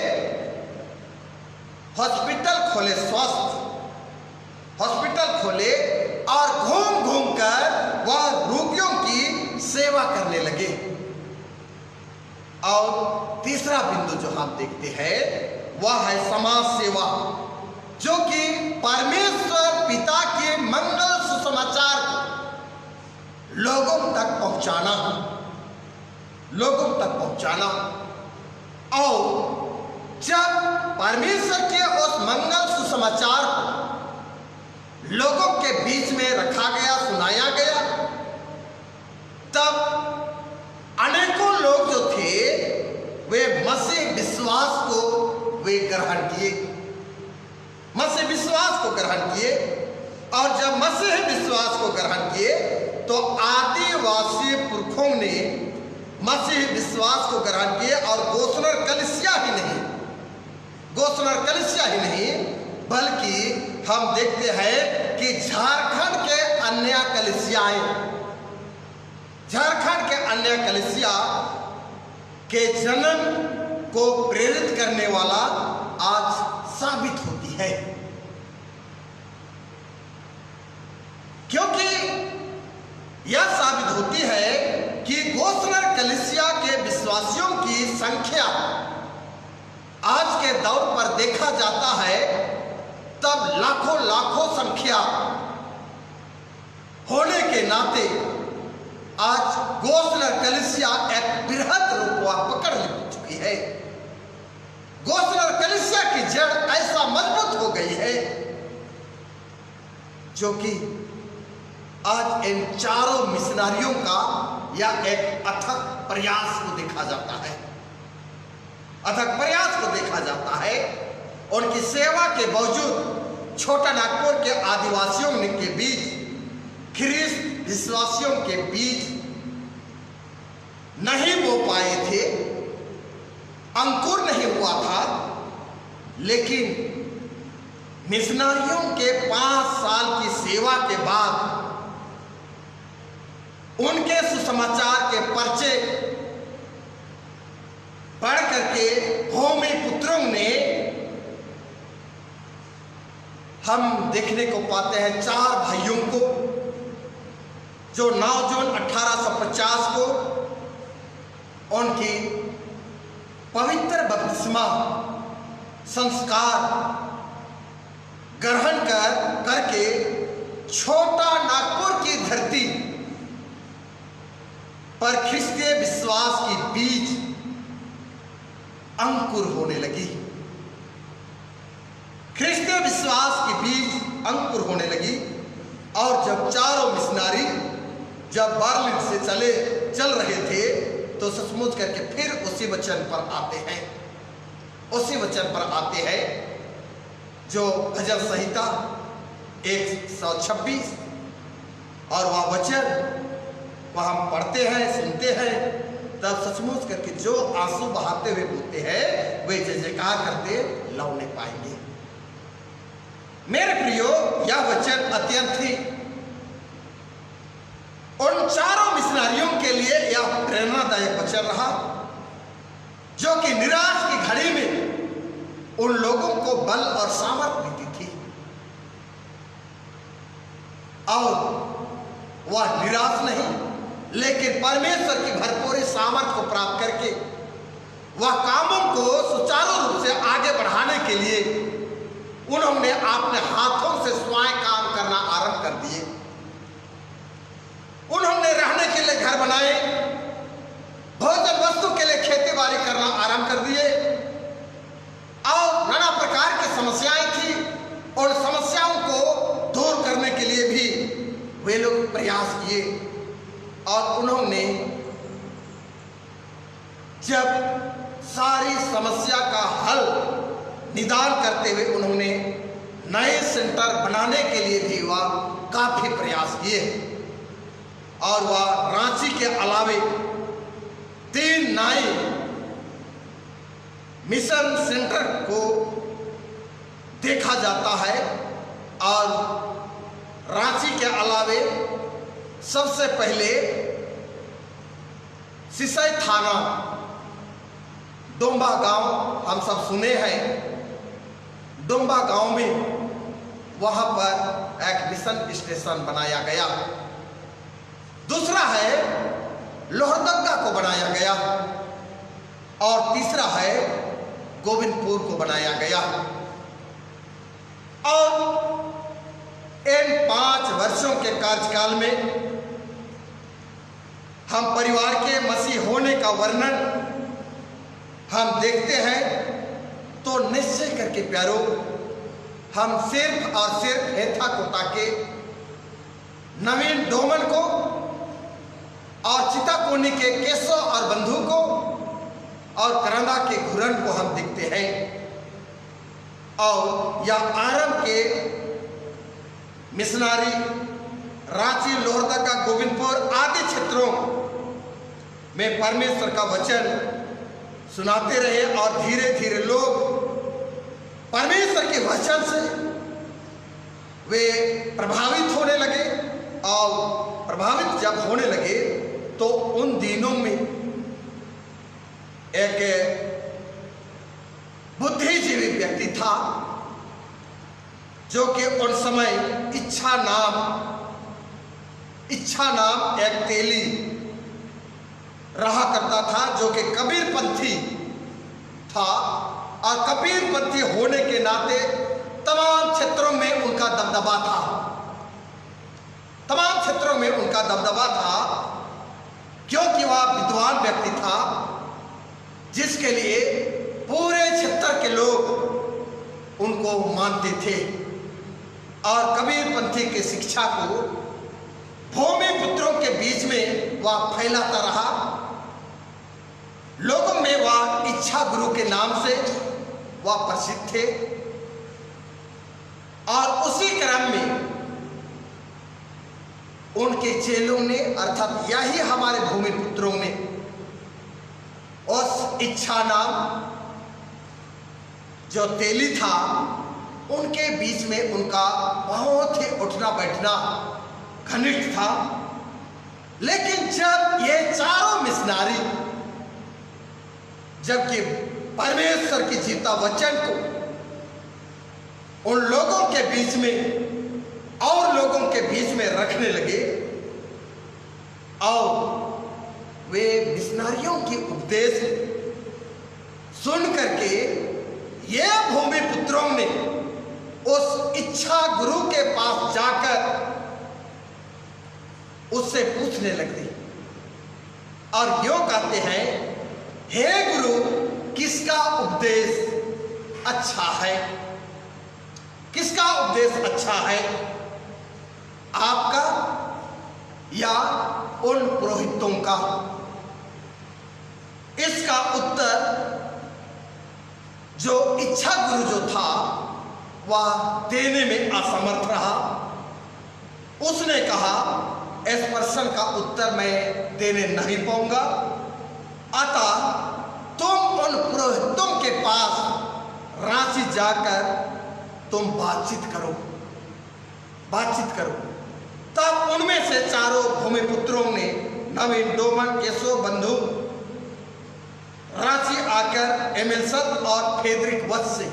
हॉस्पिटल खोले, स्वास्थ्य हॉस्पिटल खोले, और घूम घूम कर वह रोगियों की सेवा करने लगे। और तीसरा बिंदु जो हम देखते हैं वह है समाज सेवा, जो कि परमेश्वर पिता के मंगल सुसमाचार को लोगों तक पहुंचाना। और जब परमेश्वर के उस मंगल सुसमाचार को लोगों के बीच में रखा गया, सुनाया गया, तब अनेकों लोग जो थे वे मसीह विश्वास को वे ग्रहण किए, मसीह विश्वास को ग्रहण किए। और जब मसीह विश्वास को ग्रहण किए तो आदिवासी पुरखों ने मसीह विश्वास को ग्रहण किए। और गोस्नर कलीसिया ही नहीं बल्कि हम देखते हैं कि झारखंड के अन्य कलीसिया के जन्म को प्रेरित करने वाला आज साबित होती है, क्योंकि यह साबित होती है कि गोस्नर कलीसिया के विश्वासियों की संख्या आज के दौर पर देखा जाता है तब लाखों संख्या होने के नाते आज गोस्नर कलीसिया एक बृहद रूप पकड़ चुकी है। गोस्नर कलीसिया की जड़ ऐसा मजबूत हो गई है जो कि आज इन चारों मिशनरियों का या एक अथक प्रयास को देखा जाता है। उनकी सेवा के बावजूद छोटा नागपुर के आदिवासियों के बीच, ख्रिस्त विश्वासियों के बीच नहीं बो पाए थे, अंकुर नहीं हुआ था। लेकिन मिशनरियों के 5 साल की सेवा के बाद उनके सुसमाचार के पर्चे पढ़ करके भूमि पुत्रों ने हम देखने को पाते हैं 4 भाइयों को जो 9 जून 1850 को उनकी पवित्र बपतिस्मा संस्कार ग्रहण करके छोटा नागपुर की धरती पर ख्रिस्तीय विश्वास की बीज अंकुर होने लगी। ख्रिस्तीय विश्वास की बीज अंकुर होने लगी। और जब चारों मिशनारी जब बर्लिन से चल रहे थे तो सचमुच करके फिर उसी वचन पर आते हैं, उसी वचन पर आते हैं जो भजन संहिता 126 और वह वचन वह हम पढ़ते हैं, सुनते हैं, तब सचमुच करके जो आंसू बहाते हुए बोलते हैं वे जय जयकार करते लौने पाएंगे। मेरे प्रियो, यह वचन अत्यंत ही उन चारों मिशनारियों के लिए यह प्रेरणादायक वचन रहा, जो कि निराश की घड़ी में उन लोगों को बल और सामर्थ्य देती थी। और वह निराश नहीं, लेकिन परमेश्वर की भरपूर सामर्थ्य को प्राप्त करके वह कामों को सुचारू रूप से आगे बढ़ाने के लिए उन्होंने अपने हाथों से स्वयं काम करना आरंभ कर दिए। उन्होंने रहने के लिए घर बनाए, भोजन वस्तु के लिए खेती बाड़ी करना आरंभ कर दिए। और नाना प्रकार की समस्याएं थी, और समस्याओं को दूर करने के लिए भी वे लोग प्रयास किए। और उन्होंने जब सारी समस्या का हल निदान करते हुए उन्होंने नए सेंटर बनाने के लिए भी वह काफी प्रयास किए। और वह रांची के अलावे 3 नए मिशन सेंटर को देखा जाता है। और रांची के अलावे सबसे पहले सिसई थाना डोंबा गांव हम सब सुने हैं, डोंबा गांव में वहां पर एक मिशन स्टेशन बनाया गया। दूसरा है लोहरदगा को बनाया गया, और तीसरा है गोविंदपुर को बनाया गया। और इन 5 वर्षों के कार्यकाल में हम परिवार के मसीह होने का वर्णन हम देखते हैं, तो निश्चय करके प्यारो, हम सिर्फ और सिर्फ हेथा कोटा के नवीन डोमन को और चिताकोनी के केशव और बंधु को और करंदा के घुरन को हम देखते हैं। और यह आरंभ के मिशनारी रांची, लोहरदगा, गोविंदपुर आदि क्षेत्रों में परमेश्वर का वचन सुनाते रहे। और धीरे धीरे लोग परमेश्वर के वचन से वे प्रभावित होने लगे। और प्रभावित जब होने लगे तो उन दिनों में एक बुद्धिजीवी व्यक्ति था, जो कि उन समय इच्छा नाम एक तेली रहा करता था, जो कि कबीरपंथी था। और कबीरपंथी होने के नाते तमाम क्षेत्रों में उनका दबदबा था, तमाम क्षेत्रों में उनका दबदबा था, क्योंकि वह विद्वान व्यक्ति था, जिसके लिए पूरे क्षेत्र के लोग उनको मानते थे। और कबीरपंथी की शिक्षा को भूमि पुत्रों के बीच में वह फैलाता रहा। लोगों में वह इच्छा गुरु के नाम से वह प्रसिद्ध थे। और उसी क्रम में उनके चेलों ने, अर्थात यही हमारे भूमि पुत्रों ने, उस इच्छा नाम जो तेली था, उनके बीच में उनका बहुत ही उठना बैठना घनिष्ठ था। लेकिन जब ये चारों मिशनारी जबकि परमेश्वर की जीता वचन को उन लोगों के बीच में और लोगों के बीच में रखने लगे, और वे मिशनारियों की उपदेश सुन करके ये भूमि पुत्रों ने उस इच्छा गुरु के पास जाकर उससे पूछने लगती और यूं कहते हैं, हे गुरु, किसका उपदेश अच्छा है? किसका उपदेश अच्छा है, आपका या उन पुरोहितों का? इसका उत्तर जो इच्छा गुरु जो था वह देने में असमर्थ रहा। उसने कहा, इस प्रश्न का उत्तर मैं देने नहीं पाऊंगा, अतः तुम उन पुरोहितों के पास रांची जाकर तुम बातचीत करो। तब उनमें से चारों भूमिपुत्रों ने, नवीन, डोमन, केशव बंधु, रांची आकर एमिलसत और फेदरिक वत्स से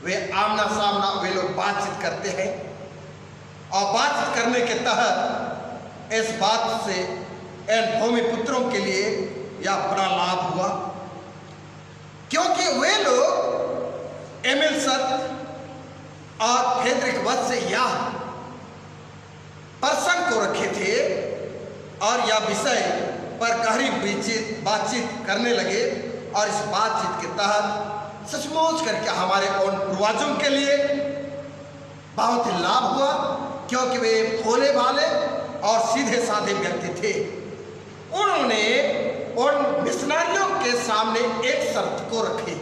वे आमना सामना वे लोग बातचीत करते हैं। और बातचीत करने के तहत इस बात से इन भूमिपुत्रों के लिए यह बड़ा लाभ हुआ, क्योंकि वे लोग एमिलसत और फेदरिक वत्स से यह प्रसंग को रखे थे और यह विषय पर गहरी बातचीत करने लगे। और इस बातचीत के तहत सचमुच करके हमारे उन पूर्वजों के लिए बहुत ही लाभ हुआ, क्योंकि वे भोले भाले और सीधे साधे व्यक्ति थे। उन्होंने उन मिशनरियों के सामने एक शर्त को रखी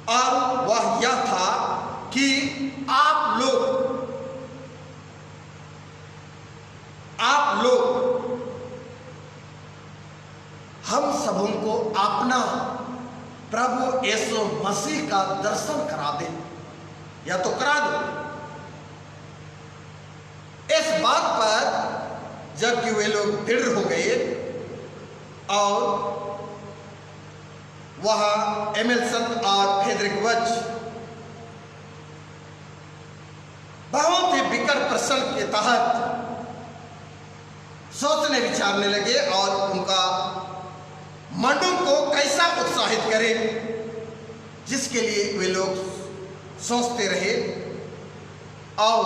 और वह यह था कि आप लोग हम सबों को अपना प्रभु यीशु मसीह का दर्शन करा दे, या तो करा दो। इस बात पर जबकि वे लोग दृढ़ हो गए और वहां एमिलसत और फेदरिक वत्स बहुत ही विकट प्रश्न के तहत सोचने विचारने लगे और उनका मंडू को कैसा उत्साहित करें, जिसके लिए वे लोग सोचते रहे। और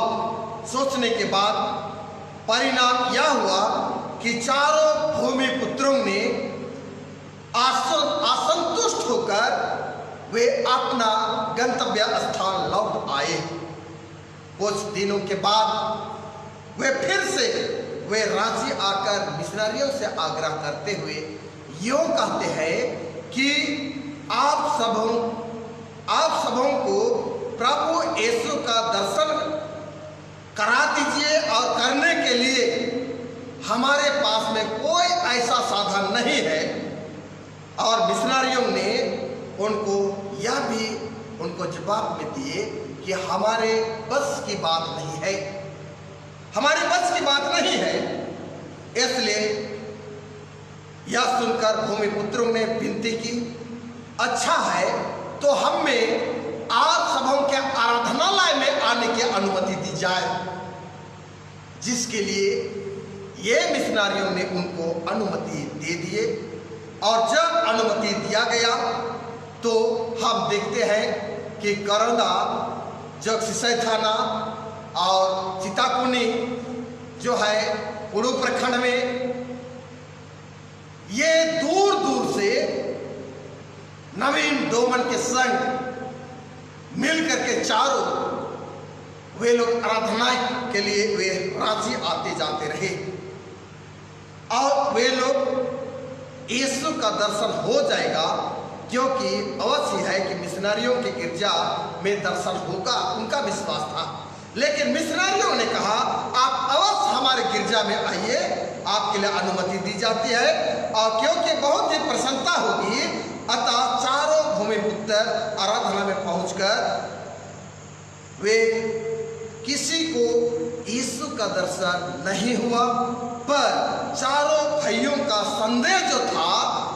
सोचने के बाद परिणाम यह हुआ कि चारों भूमिपुत्रों ने असंतुष्ट होकर वे अपना गंतव्य स्थान लौट आए। कुछ दिनों के बाद वे फिर से रांची आकर मिशनरियों से आग्रह करते हुए यूं कहते हैं कि आप सबों को प्रभु यीशु का दर्शन करा दीजिए, और करने के लिए हमारे पास में कोई ऐसा साधन नहीं है। और मिशनरियों ने उनको जवाब में दिए कि हमारे बस की बात नहीं है, हमारे बस की बात नहीं है। इसलिए यह सुनकर भूमिपुत्रों ने विनती की, अच्छा है तो हमें आप सबों के आराधनालय में आने की अनुमति दी जाए, जिसके लिए ये मिशनरियों ने उनको अनुमति दे दिए। और जब अनुमति दिया गया तो हम देखते हैं कि करौंदा, जगसिसई थाना और चिताकुनी जो है कुड़ू प्रखंड में, ये दूर दूर से नवीन डोमन के संग मिलकर के चारों वे लोग आराधना के लिए वे रांची आते जाते रहे। और वे लोग यीशु का दर्शन हो जाएगा, क्योंकि अवश्य है कि मिशनरियों के गिरजा में दर्शन होगा, उनका विश्वास था। लेकिन मिशनरियों ने कहा, आप अवश्य हमारे गिरजा में आइए, आपके लिए अनुमति दी जाती है। और क्योंकि बहुत ही प्रसन्नता होगी, अतः चारों भूमिपुत्र आराधना में पहुंचकर वे किसी को यीशु का दर्शन नहीं हुआ, पर चारों भाइयों का संदेह जो था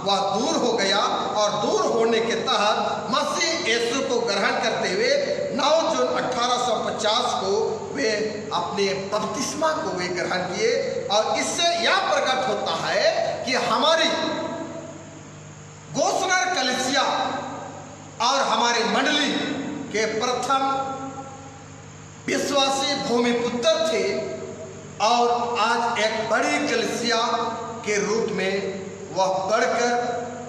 वह दूर हो गया। और दूर होने के तहत मसीह यीशु को ग्रहण करते हुए 9 जून 1850 को वे अपने बपतिस्मा को वे ग्रहण किए। और इससे यह प्रकट होता है कि हमारी गोस्नर कलीसिया और हमारी मंडली के प्रथम विश्वासी भूमिपुत्र थे और आज एक बड़ी कलीसिया के रूप में वह बढ़कर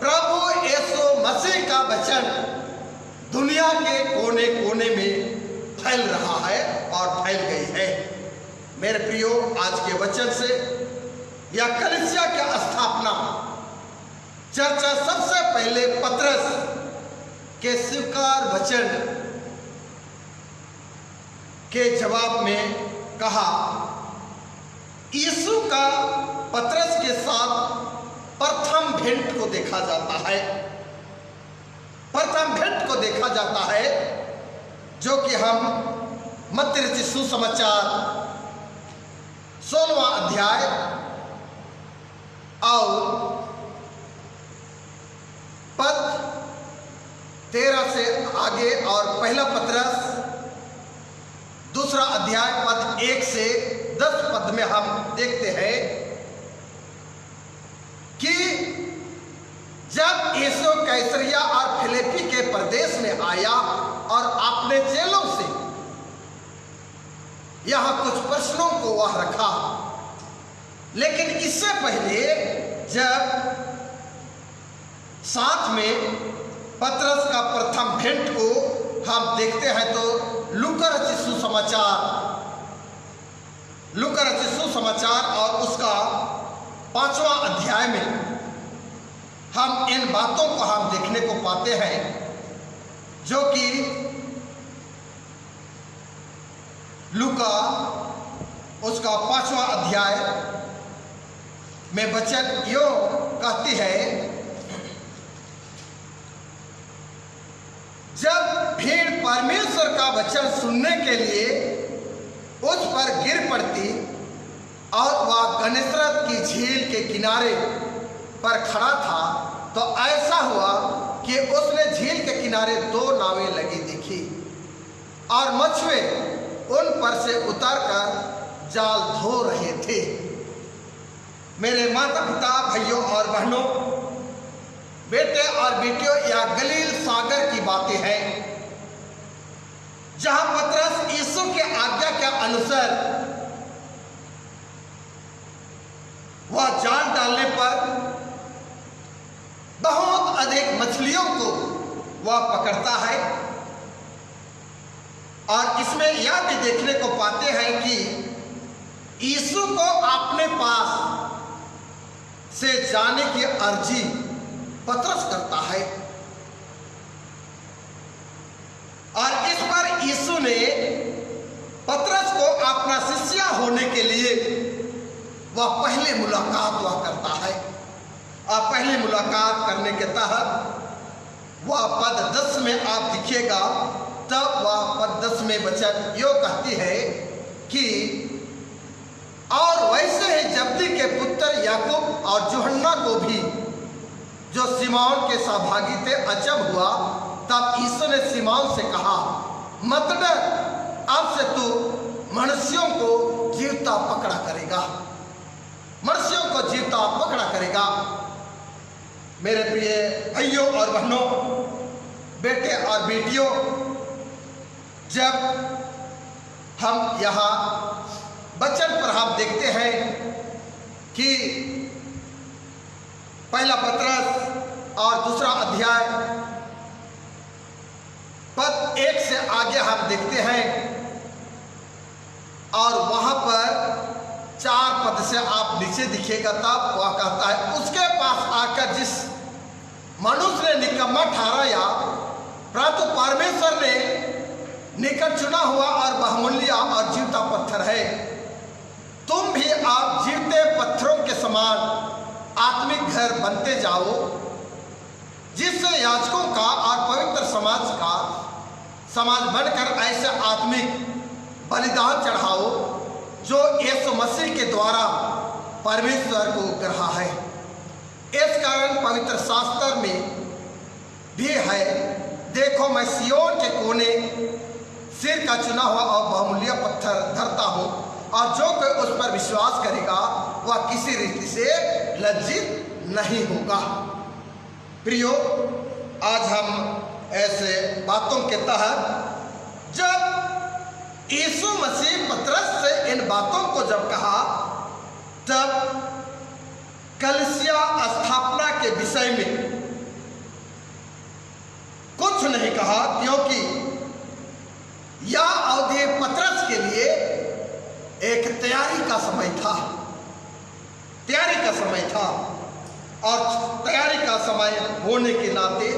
प्रभु यीशु मसीह का वचन दुनिया के कोने कोने में फैल रहा है और फैल गई है। मेरे प्रियो, आज के वचन से या कलीसिया की स्थापना चर्चा सबसे पहले पतरस के स्वीकार वचन के जवाब में कहा। यीशु का पतरस के साथ प्रथम भेंट को देखा जाता है, प्रथम भेंट को देखा जाता है जो कि हम मत्ती रचित सुसमाचार 16वां अध्याय और पद 13 से आगे और पहला पतरस दूसरा अध्याय पद 1 से 10 पद में हम देखते हैं कि जब यीशु कैसरिया और फिलिप्पी के प्रदेश में आया और अपने चेलों से यहां कुछ प्रश्नों को वह रखा, लेकिन इससे पहले जब साथ में पतरस का प्रथम भेंट को हम देखते हैं तो लूका रचित सुसमाचार और उसका 5वां अध्याय में हम इन बातों को हम देखने को पाते हैं जो कि लूका उसका 5वां अध्याय में वचन यो कहती है, जब भीड़ परमेश्वर का वचन सुनने के लिए उस पर गिर पड़ती और वह गन्नेसरत की झील के किनारे पर खड़ा था तो ऐसा हुआ कि उसने झील के किनारे 2 नावें लगी दिखी और मछुए उन पर से उतरकर जाल धो रहे थे। मेरे माता पिता, भाइयों और बहनों, बेटे और बेटियों, यह गलील सागर की बातें हैं जहां पतरस यीशु के आज्ञा के अनुसार वह जाल डालने पर बहुत अधिक मछलियों को वह पकड़ता है। और इसमें यह भी देखने को पाते हैं कि यीशु को अपने पास से जाने की अर्जी पतरस करता है और इस पर यीशु ने पतरस को अपना शिष्य होने के लिए वह पहले मुलाकात वह करता है। और पहली मुलाकात करने के तहत वह पद 10 में आप दिखिएगा, तब वह पद 10 में वचन यो कहती है कि और वैसे ही जब्दी के पुत्र याकूब और यूहन्ना को भी जो सिमोन के सहभागी थे अचंभ हुआ। तब यीशु ने सिमोन से कहा, मत डर, अब से तू मनुष्यों को जीवता पकड़ा करेगा, मनुष्यों को जीवता पकड़ा करेगा। मेरे प्रिय भाइयों और बहनों, बेटे और बेटियों, जब हम यहाँ वचन पर हम देखते हैं कि पहला पतरस और दूसरा अध्याय पद 1 से आगे हम देखते हैं और वहां पर 4 पद से आप नीचे दिखेगा, तब वह कहता है, उसके पास आकर जिस मनुष्य ने निकम्मा ठहराया, परंतु परमेश्वर ने निकट चुना हुआ और बहुमूल्य और जीवता पत्थर है, तुम भी आप जीवते पत्थरों के समान आत्मिक घर बनते जाओ, जिससे याजकों का और पवित्र समाज बनकर ऐसे आत्मिक बलिदान चढ़ाओ जो यीशु मसीह के द्वारा परमेश्वर को ग्रहा है। इस कारण पवित्र शास्त्र में भी है, देखो मैं सियोन के कोने सिर का चुना हुआ और बहुमूल्य पत्थर धरता हूँ, और जो कोई उस पर विश्वास करेगा वह किसी रीति से लज्जित नहीं होगा। प्रियो, आज हम ऐसे बातों के तहत जब यीशु मसीह पतरस से इन बातों को जब कहा, तब कलीसिया स्थापना के विषय में कुछ नहीं कहा, क्योंकि यह अवधि पतरस के लिए एक तैयारी का समय था, तैयारी का समय था। और तैयारी का समय होने के नाते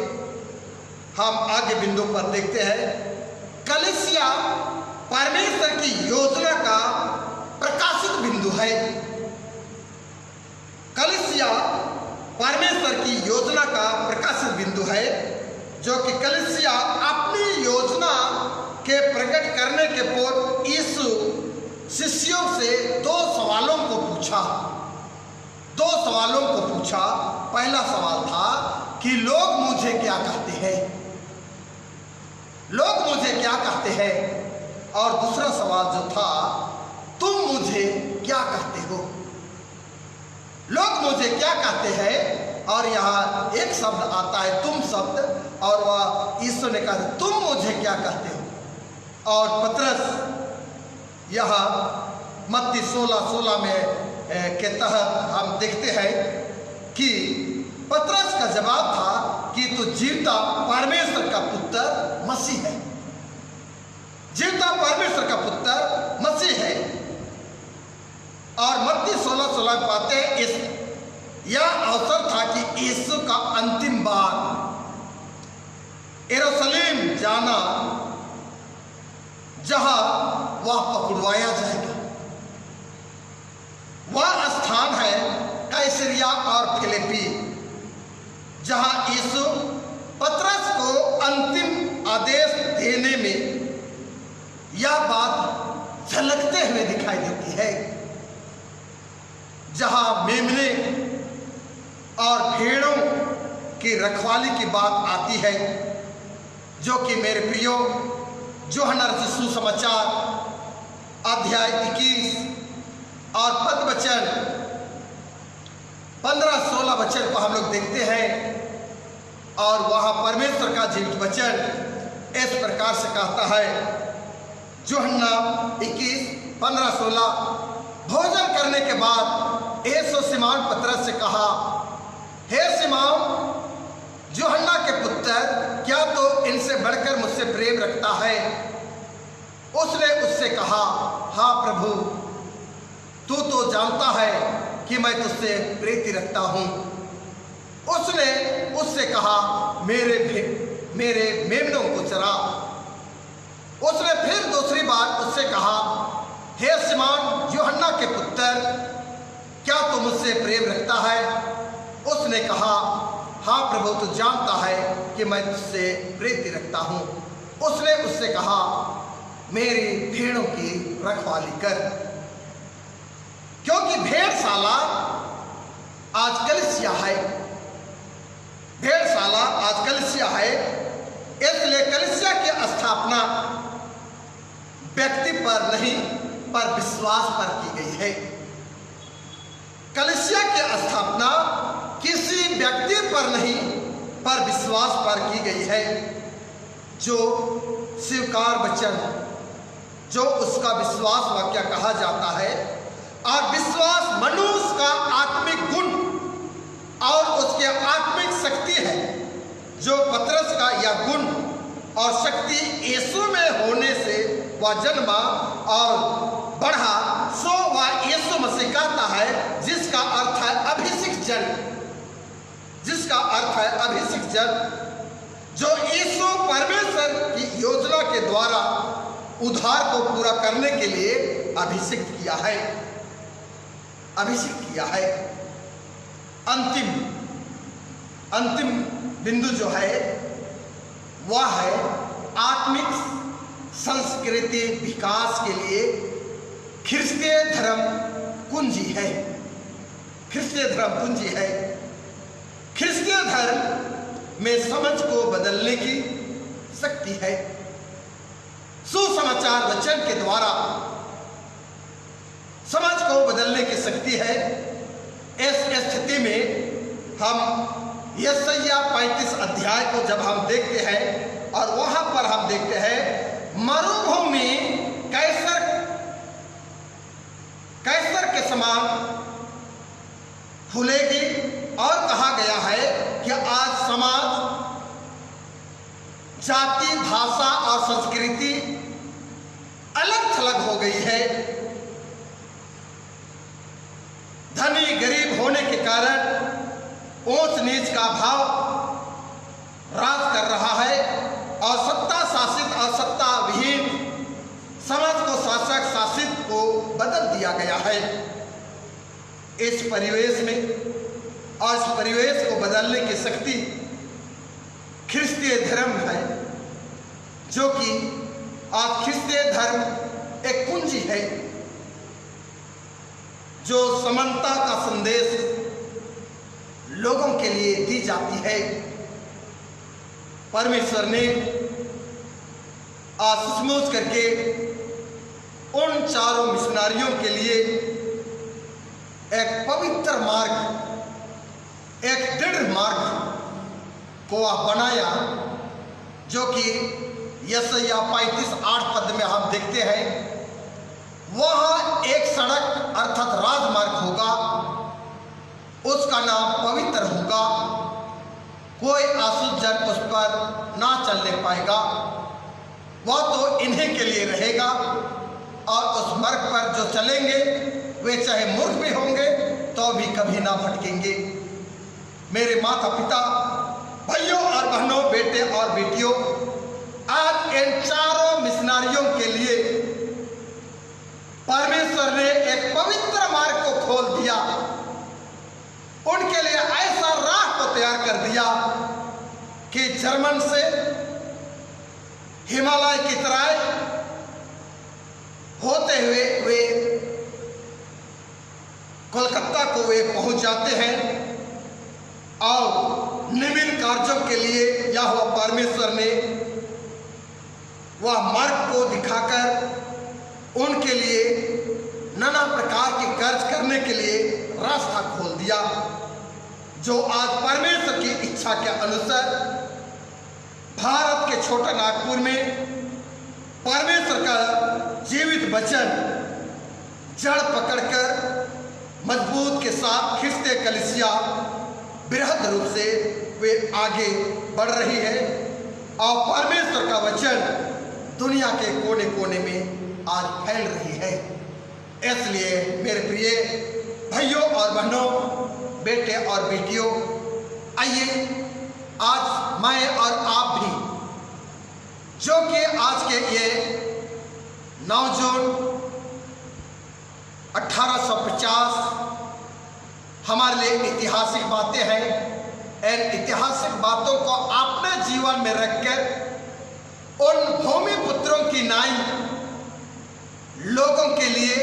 हम आगे बिंदु पर देखते हैं। कलीसिया परमेश्वर की योजना का प्रकाशित बिंदु है। कलीसिया परमेश्वर की योजना का प्रकाशित बिंदु है, जो कि कलीसिया अपनी योजना के प्रकट करने के पूर्व यीशु शिष्यों से दो सवालों को पूछा। पहला सवाल था कि लोग मुझे क्या कहते हैं, लोग मुझे क्या कहते हैं। और दूसरा सवाल जो था, तुम मुझे क्या कहते हो। लोग मुझे क्या कहते हैं, और यहाँ एक शब्द आता है, तुम शब्द, और वह यीशु ने कहा, तुम मुझे क्या कहते हो। और पतरस यहाँ मत्ती 16:16 में के तहत हम देखते हैं कि पतरस का जवाब था कि तू जीवता परमेश्वर का पुत्र मसीह है, जीवता परमेश्वर का पुत्र मसीह है। और मत्ती 16:16 में पाते हैं, इस यह अवसर था कि यीशु का अंतिम बार यरूशलेम जाना, जहां वह पकड़वाया जाएगा। वह स्थान है कैसरिया और फिलिप्पी, जहां यीशु पतरस को अंतिम आदेश देने में यह बात झलकते हुए दिखाई देती है, जहां मेमने और भेड़ों की रखवाली की बात आती है, जो कि मेरे प्रियो यूहन्ना रचित सुसमाचार अध्याय 21 और पद वचन 15-16 वचन को हम लोग देखते हैं। और वहां परमेश्वर का जीवित वचन इस प्रकार से कहता है, यूहन्ना 21:15-16, भोजन करने के बाद यीशु सिमोन पतरस से कहा, हे सिमोन यूहन्ना के पुत्र, क्या तो इनसे बढ़कर मुझसे प्रेम रखता है। उसने उससे कहा, हाँ प्रभु, तू तो जानता है कि मैं तुझसे प्रीति रखता हूं। उसने उससे कहा, मेरे मेमनों को चरा। उसने फिर दूसरी बार उससे कहा, हे सिमोन यूहन्ना के पुत्र, क्या तू मुझसे प्रेम रखता है। उसने कहा, हाँ प्रभु, तू जानता है कि मैं तुझसे प्रीति रखता हूं। उसने उससे कहा, मेरी भेड़ों की रखवाली कर। क्योंकि भेड़शाला आज कलीसिया है, भेड़शाला आज कलीसिया है, इसलिए कलीसिया की स्थापना व्यक्ति पर नहीं पर विश्वास पर की गई है। कलीसिया की स्थापना किसी व्यक्ति पर नहीं पर विश्वास पर की गई है, जो स्वीकार वचन, जो उसका विश्वास वाक्य कहा जाता है। और विश्वास मनुष्य का आत्मिक गुण और उसके आत्मिक शक्ति है, जो पतरस का यह गुण और शक्ति यीशु में होने से वह जन्मा और बढ़ा, सो वह यीशु मसीह कहता है, जिसका अर्थ है अभिषिक्त जन, जिसका अर्थ है अभिषिक्त जन, जो यीशु परमेश्वर की योजना के द्वारा उद्धार को पूरा करने के लिए अभिषिक्त किया है, अभिषेक किया है। अंतिम बिंदु जो है वह है आत्मिक संस्कृति विकास के लिए ख्रिस्तीय धर्म कुंजी है, ख्रिस्तीय धर्म कुंजी है। ख्रिस्तीय धर्म में समझ को बदलने की शक्ति है। सुसमाचार वचन के द्वारा समझ को बदलने की शक्ति है। इस स्थिति में हम यशायाह 35 अध्याय को जब हम देखते हैं और वहां पर हम देखते हैं, मरुभूमि कैसर के समान फूलेगी। और कहा गया है कि आज समाज, जाति, भाषा और संस्कृति अलग थलग हो गई है। धनी गरीब होने के कारण ऊंच नीच का भाव राज कर रहा है और सत्ता शासित और सत्ता विहीन समाज को शासक शासित को बदल दिया गया है। इस परिवेश में और इस परिवेश को बदलने की शक्ति ख्रिस्तीय धर्म है, जो कि आज ख्रिस्तीय धर्म एक कुंजी है जो समानता का संदेश लोगों के लिए दी जाती है। परमेश्वर ने सचमुच करके उन चारों मिशनारियों के लिए एक पवित्र मार्ग, एक दृढ़ मार्ग को बनाया, जो कि यशायाह 35:8 पद में हम देखते हैं। वह एक सड़क अर्थात राजमार्ग होगा, उसका नाम पवित्र होगा, कोई अशुद्ध जन उस पर ना चलने पाएगा। वह तो इन्हीं के लिए रहेगा और उस मार्ग पर जो चलेंगे वे चाहे मूर्ख भी होंगे तो भी कभी ना भटकेंगे। मेरे माता पिता, भाइयों और बहनों, बेटे और बेटियों, आज इन चारों मिशनारियों के लिए परमेश्वर ने एक पवित्र मार्ग को खोल दिया। उनके लिए ऐसा राह को तैयार कर दिया कि जर्मन से हिमालय की तराई होते हुए वे कोलकाता को वे पहुंच जाते हैं और निम्न कार्यों के लिए यहोवा परमेश्वर ने वह मार्ग को दिखाकर उनके लिए नाना प्रकार के कार्य करने के लिए रास्ता खोल दिया, जो आज परमेश्वर की इच्छा के अनुसार भारत के छोटा नागपुर में परमेश्वर का जीवित वचन जड़ पकड़कर मजबूत के साथ ख्रिस्तीय कलीसिया बृहद रूप से वे आगे बढ़ रही है और परमेश्वर का वचन दुनिया के कोने कोने में आज फैल रही है। इसलिए मेरे प्रिय भाइयों और बहनों, बेटे और बेटियों, आइए आज मैं और आप भी, जो कि आज के ये 9 जून 1850 हमारे लिए ऐतिहासिक बातें हैं, इन ऐतिहासिक बातों को अपने जीवन में रखकर उन भूमि पुत्रों की नाई लोगों के लिए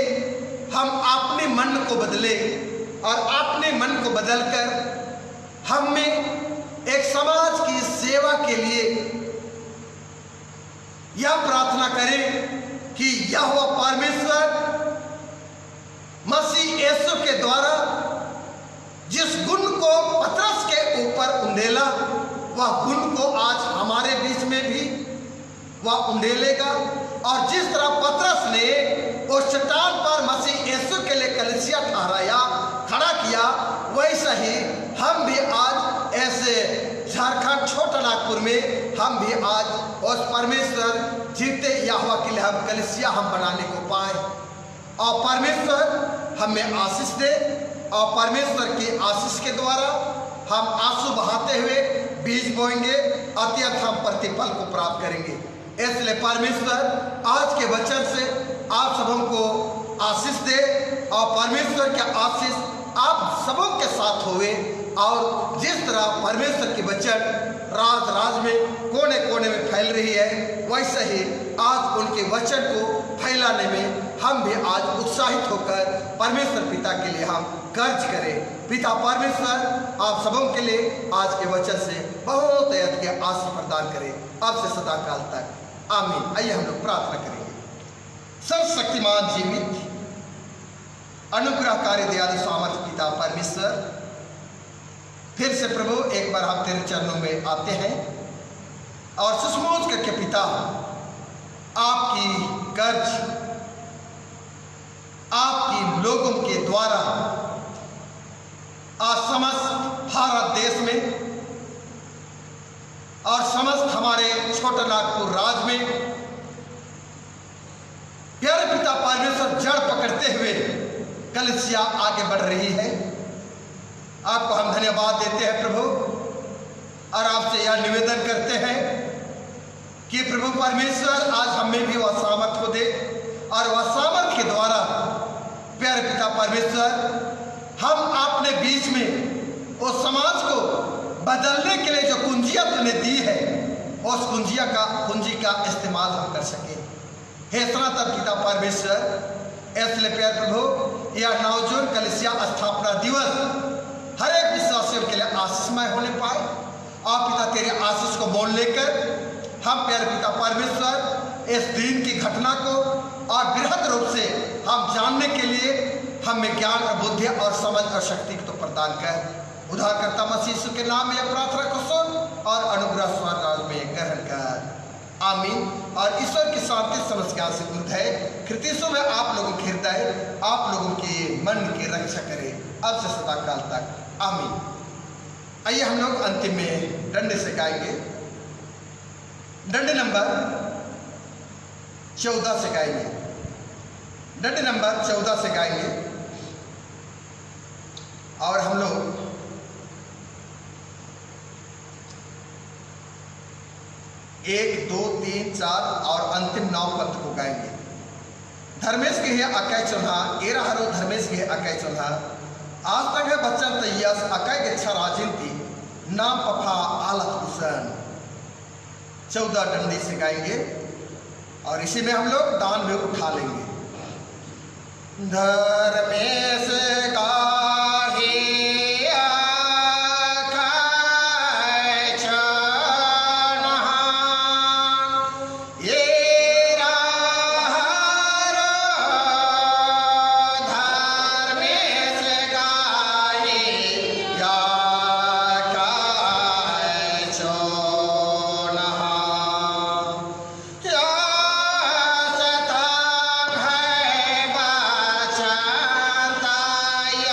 हम अपने मन को बदले और अपने मन को बदलकर हम में एक समाज की सेवा के लिए यह प्रार्थना करें कि यहोवा परमेश्वर मसीह यीशु के द्वारा जिस गुण को पतरस के ऊपर उंडेला, वह गुण को आज हमारे बीच में भी वह उंडेलेगा। और जिस तरह पतरस ने उस चट्टान पर मसीह यीशु के लिए कलीसिया ठहराया, खड़ा किया, वैसा ही हम भी आज ऐसे झारखंड छोटा नागपुर में हम भी आज उस परमेश्वर जीते यहोवा के लिए हम कलीसिया हम बनाने को पाए और परमेश्वर हमें आशीष दे और परमेश्वर की आशीष के द्वारा हम आंसू बहाते हुए बीज बोएंगे, अत्यंत हम प्रतिफल को प्राप्त करेंगे। इसलिए परमेश्वर आज के वचन से आप सबों को आशीष दे और परमेश्वर के आशीष आप सबों के साथ होवे और जिस तरह परमेश्वर के वचन राज राज में कोने कोने में फैल रही है, वैसे ही आज उनके वचन को फैलाने में हम भी आज उत्साहित होकर परमेश्वर पिता के लिए हम कर्ज करें। पिता परमेश्वर आप सबों के लिए आज के वचन से बहुत के आशीष प्रदान करें अब से सदा काल तक, आमीन। आइए हम लोग प्रार्थना करेंगे। सर्वशक्तिमान जीवित अनुग्रहकारी दयालु सामर्थ पिता परमेश्वर, फिर से प्रभु एक बार हम तेरे चरणों में आते हैं और सचमुच करके पिता आपकी कर्ज आपकी लोगों के द्वारा आज समस्त भारत देश में और समस्त हमारे छोटा नागपुर राज्य में प्यारे पिता परमेश्वर जड़ पकड़ते हुए कलीसिया आगे बढ़ रही है। आपको हम धन्यवाद देते हैं प्रभु, और आपसे यह निवेदन करते हैं कि प्रभु परमेश्वर आज हमें भी वह सामर्थ को दे, और वह सामर्थ के द्वारा प्यारे पिता परमेश्वर हम अपने बीच में उस समाज को बदलने के लिए जो कुंजियां तूने दी है उस कुंजी का इस्तेमाल हम कर सके। हे सनातन पिता परमेश्वर, इसलिए प्यारे प्रभु यह 9 जून कलीसिया स्थापना दिवस हर एक विश्वासियों के लिए आशीषमय होने पाए, और पिता तेरे आशीष को मोल लेकर हम प्यारे पिता परमेश्वर इस दिन की घटना को और बृहद रूप से हम जानने के लिए हमें ज्ञान और बुद्धि और समझ और शक्ति को तो प्रदान कर। उद्धारकर्ता मसीह यीशु के नाम में यह प्रार्थना को सुन और अनुग्रह स्वर्ग राज में ग्रहण कर, आमीन। और ईश्वर की शांति समझ ज्ञान से दूर है ख्रिस्त में आप लोगों के हृदय आप लोगों के मन की रक्षा करे अब से सदा काल तक, आमीन। आइए हम लोग अंतिम में डंडे से गाएंगे, डंडे नंबर 14 से गाएंगे, डंडे नंबर 14 से गाएंगे। और हम लोग एक 2 3 4 और अंतिम 9 पद को गाएंगे। धर्मेश के है अकय चुन्हा एरा हरो धर्मेश के अकय चुन्हा आज तक है बच्चन तैयस अकय के अच्छा राजिंती नाम पफा आलत हुसैन। 14 डंडी से गाएंगे और इसी में हम लोग दान भी उठा लेंगे। धर्मेश का या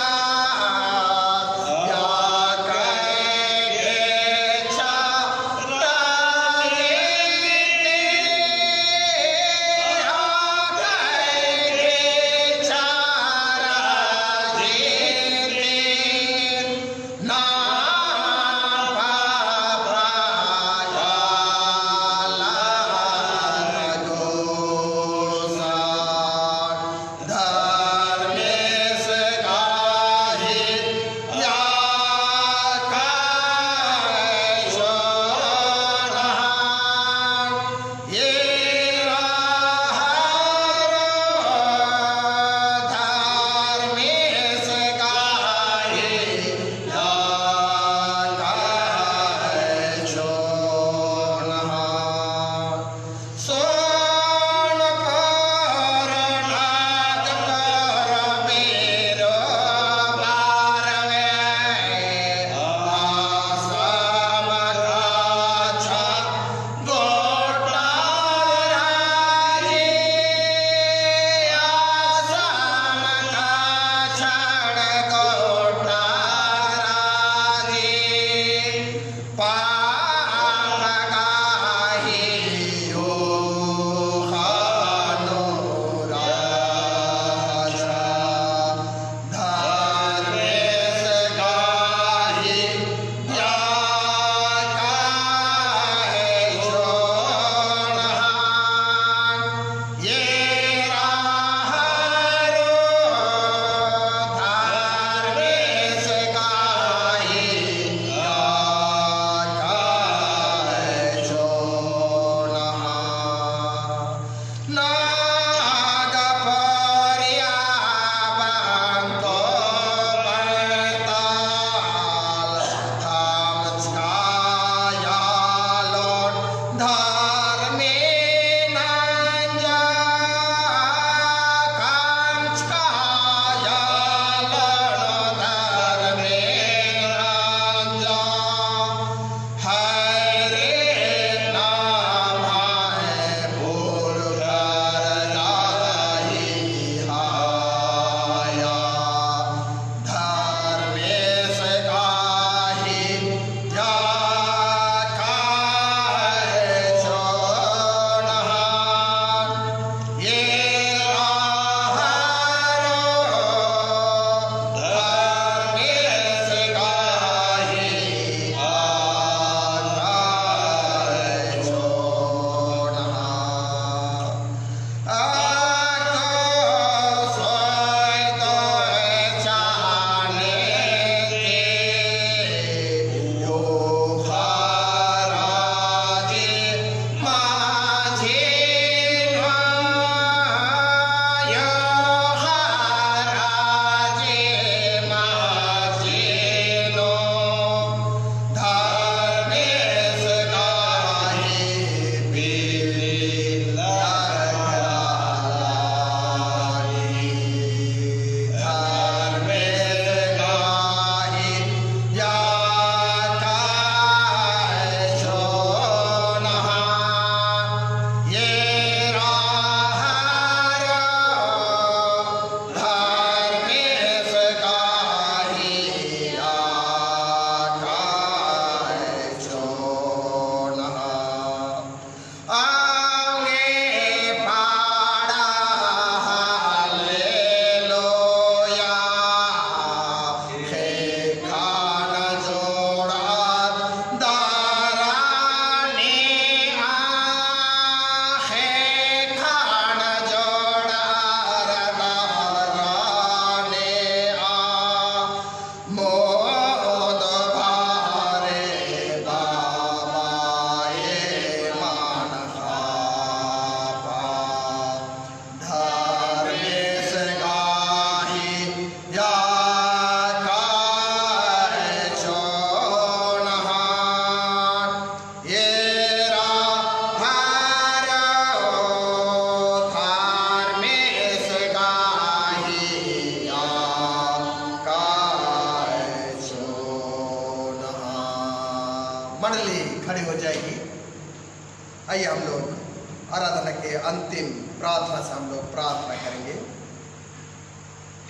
आइए हम लोग आराधना के अंतिम प्रार्थना से हम लोग प्रार्थना करेंगे।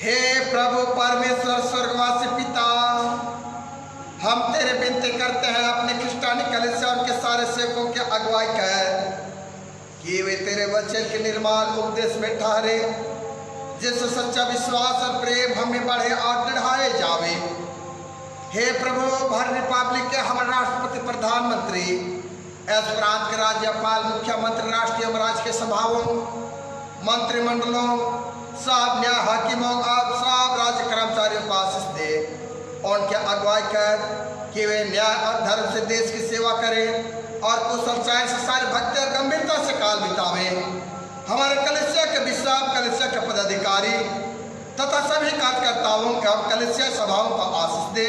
हे प्रभु परमेश्वर स्वर्गवासी पिता, हम तेरे विनती करते हैं अपने क्रिस्टियानी कलीसिया के सारे सेवकों के अगुवाई कर कि वे तेरे वचन के निर्माण उपदेश में ठहरे, जिससे सच्चा विश्वास और प्रेम हमें बढ़े और दृढ़ाए जावे। हे प्रभु, भारत रिपब्लिक के हमारे राष्ट्रपति प्रधानमंत्री, इस प्रांत के राज्यपाल, मुख्यमंत्री, राष्ट्रीय राज्य के सभाओं, मंत्रिमंडलों, सब न्याय हाकिमों और सब राज्य कर्मचारियों को आशीष दे। उनके अगुवाई कर कि वे न्याय और धर्म से देश की सेवा करें और कुशल चैन से सारे भक्ति और गंभीरता से काल बितावें। हमारे कलीसिया के बिशप, कलीसिया के पदाधिकारी तथा सभी कार्यकर्ताओं एवं कलीसिया सभाओं को आशीष दे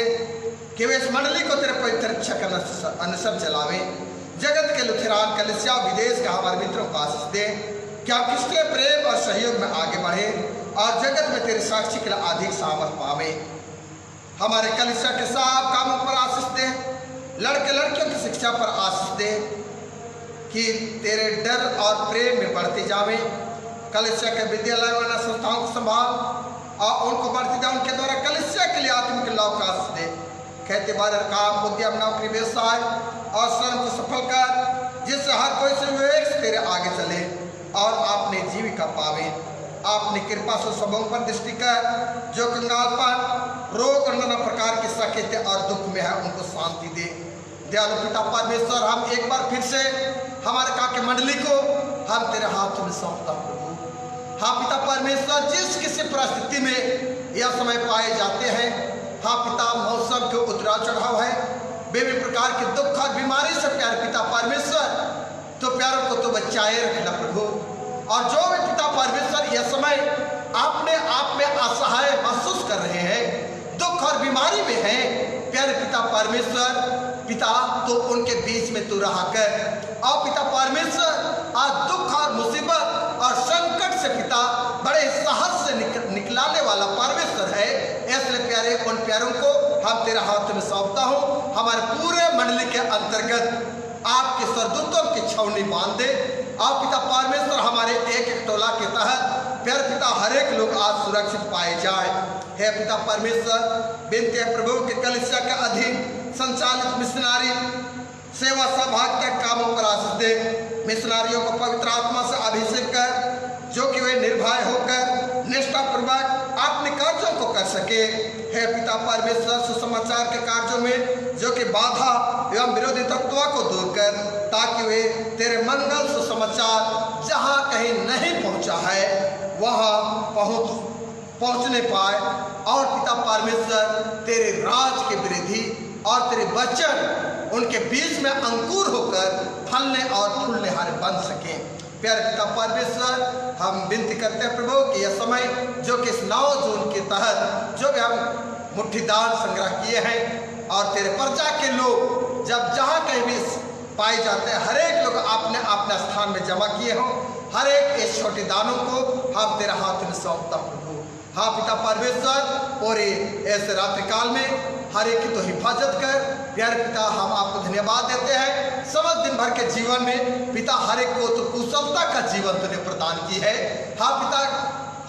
कि वे इस मंडली को तेरे पवित्र इच्छा के अनुसार चलावें। जगत के लुथेरान कलीसिया विदेश के हमारे मित्रों को आशीष दे कि आप किसके प्रेम और सहयोग में आगे बढ़े और जगत में तेरे साक्षी के लिए अधिक सामर्थ पावे। हमारे कलीसिया के सब कामों पर आशीष दे, लड़के लड़कियों की शिक्षा पर आशीष दे कि तेरे डर और प्रेम में बढ़ते जावे। कलीसिया के विद्यालय व संस्थाओं को संभाल और उनको बढ़ती जाए, उनके द्वारा कलीसिया के लिए आत्मिक लाभ का आशीष दे। खेती बाड़ी, काम, उद्यम, नौकरी, व्यवसाय और श्रम को सफल कर, जिससे हर कोई से तेरे आगे चले और अपने जीविका पावे। अपनी कृपा से सबों पर दृष्टि कर, जो कंगालपन, रोग और नाना प्रकार की सकेते और दुख में है, उनको शांति दे। दयालु पिता परमेश्वर, हम एक बार फिर से हमारे काके मंडली को हम तेरे हाथों में सौंपता हूँ। हाँ पिता परमेश्वर, जिस किसी परिस्थिति में यह समय पाए जाते हैं, हाँ पिता, मौसम के उतराव चढ़ाव है, विभिन्न प्रकार के दुख और बीमारी से प्यार पिता परमेश्वर, तो प्यारों को तो बचाए रखना प्रभु। और जो भी पिता परमेश्वर यह समय अपने आप में असहाय महसूस कर रहे हैं, दुख और बीमारी में हैं, प्यारे पिता परमेश्वर पिता, तो उनके बीच में तू रहा कर। और पिता परमेश्वर, आज दुख और मुसीबत और संकट से पिता बड़े साहस से निकलाने वाला परमेश्वर है, इसलिए प्यारे उन प्यारों को हम तेरे हाथ में सौंपता हूँ। हमारे पूरे मंडली के अंतर्गत आपके सरदूतों की छावनी बांध दे। आप पिता परमेश्वर, हमारे एक एक टोला के तहत प्यारे पिता हर एक लोग आज सुरक्षित पाए जाए। हे पिता परमेश्वर, विनती है प्रभु के कलीसिया के अधीन संचालित मिशनरी सेवा सभा के कामों पर आशीष दे। मिशनरियों को पवित्र आत्मा से अभिषेक कर, जो कि वे निर्भय होकर निष्ठापूर्वक अपने कार्यों को कर सके। हे पिता परमेश्वर, सुसमाचार के कार्यों में जो कि बाधा एवं विरोधी तत्वों को दूर कर, ताकि वे तेरे मंगल सुसमाचार जहाँ कहीं नहीं पहुँचा है वहाँ पहुँचने पाए। और पिता परमेश्वर, तेरे राज के विरोधी और तेरे वचन उनके बीच में अंकुर होकर फलने और फूलने हर बन सके। प्यारे पिता परमेश्वर, हम विनती करते हैं प्रभु कि यह समय जो कि इस 9 जून के तहत जो भी हम मुट्ठीदान संग्रह किए हैं और तेरे प्रजा के लोग जब जहाँ कहीं भी पाए जाते हैं, हर एक लोग अपने अपने स्थान में जमा किए हों, हर एक इस छोटे दानों को हम तेरे हाथ में सौंपता हूँ प्रभु। हाँ पिता परमेश्वर, और ऐसे रात्रि काल में हर एक की तो हिफाजत कर। प्यारे पिता, हम आपको धन्यवाद देते हैं समझ दिन भर के जीवन में पिता हर एक को तो कुशलता का जीवन तूने प्रदान की है। हाँ पिता,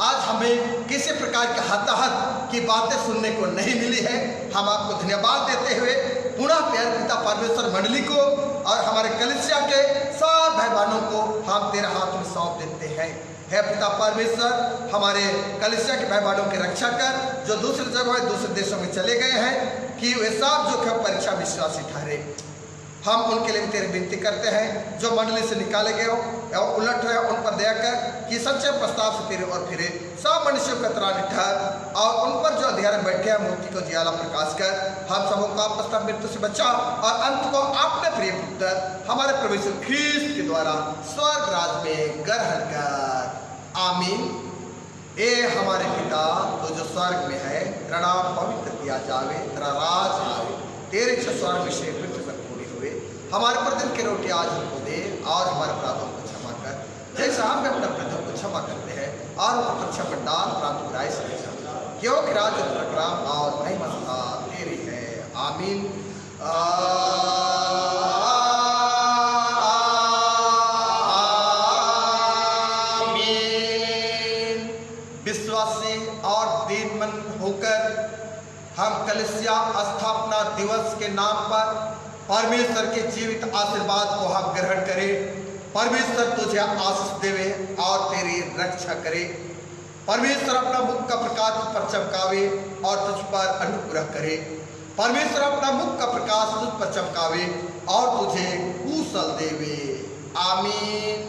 आज हमें किसी प्रकार के हताहत की बातें सुनने को नहीं मिली है। हम आपको धन्यवाद देते हुए पुनः प्यारे पिता परमेश्वर मंडली को और हमारे कलीसिया के सब भाई बहनों को हम तेरे हाथ में सौंप देते हैं। हे पिता परमेश्वर, हमारे कलीसिया के भाई बहनों की रक्षा कर, जो दूसरी जगह दूसरे देशों में चले गए हैं, कि वे सब जो है परीक्षा विश्वासी ठहरे। हम उनके लिए तेरे विनती करते हैं, जो मंडली से निकाले गए हो एवं उलट रहे उन पर दया कर, कि सच्चे प्रस्ताव से तेरे और फिरे सब मनुष्यों का त्राण ठहर और उन पर जो अंधेरे में बैठे हैं मुक्ति को जियाला प्रकाश कर। हम सबों का प्रस्ताव मृत्यु से बचा और अंत को अपने प्रिय पुत्र हमारे प्रभु यीशु ख्रीस्त के द्वारा स्वर्ग राज में ग्रहण कर। आमीन। ए हमारे पिता तो जो स्वर्ग में है, तेरा नाम पवित्र किया जावे, तेरा राज आवे, तेरी इच्छा स्वर्ग में से पृथ्वी पर पूरी हुए। हमारे प्रतिदिन की रोटी आज हमको दे और हमारे अपराधों को क्षमा कर, जैसे हम अपने अपराधों को क्षमा करते हैं, और उनको परीक्षा में डाल प्राप्त बुराई से बचा, क्योंकि राज्य प्रणाम और महिमा तेरी है। आमीन। हम कलीसिया स्थापना दिवस के नाम पर परमेश्वर के जीवित आशीर्वाद को हम ग्रहण करें। परमेश्वर तुझे आशीष देवे और तेरी रक्षा करे। परमेश्वर अपना मुख का प्रकाश तुझ पर चमकावे और तुझ पर अनुग्रह करे। परमेश्वर अपना मुख का प्रकाश तुझ पर चमकावे और तुझे कुशल देवे। आमीन।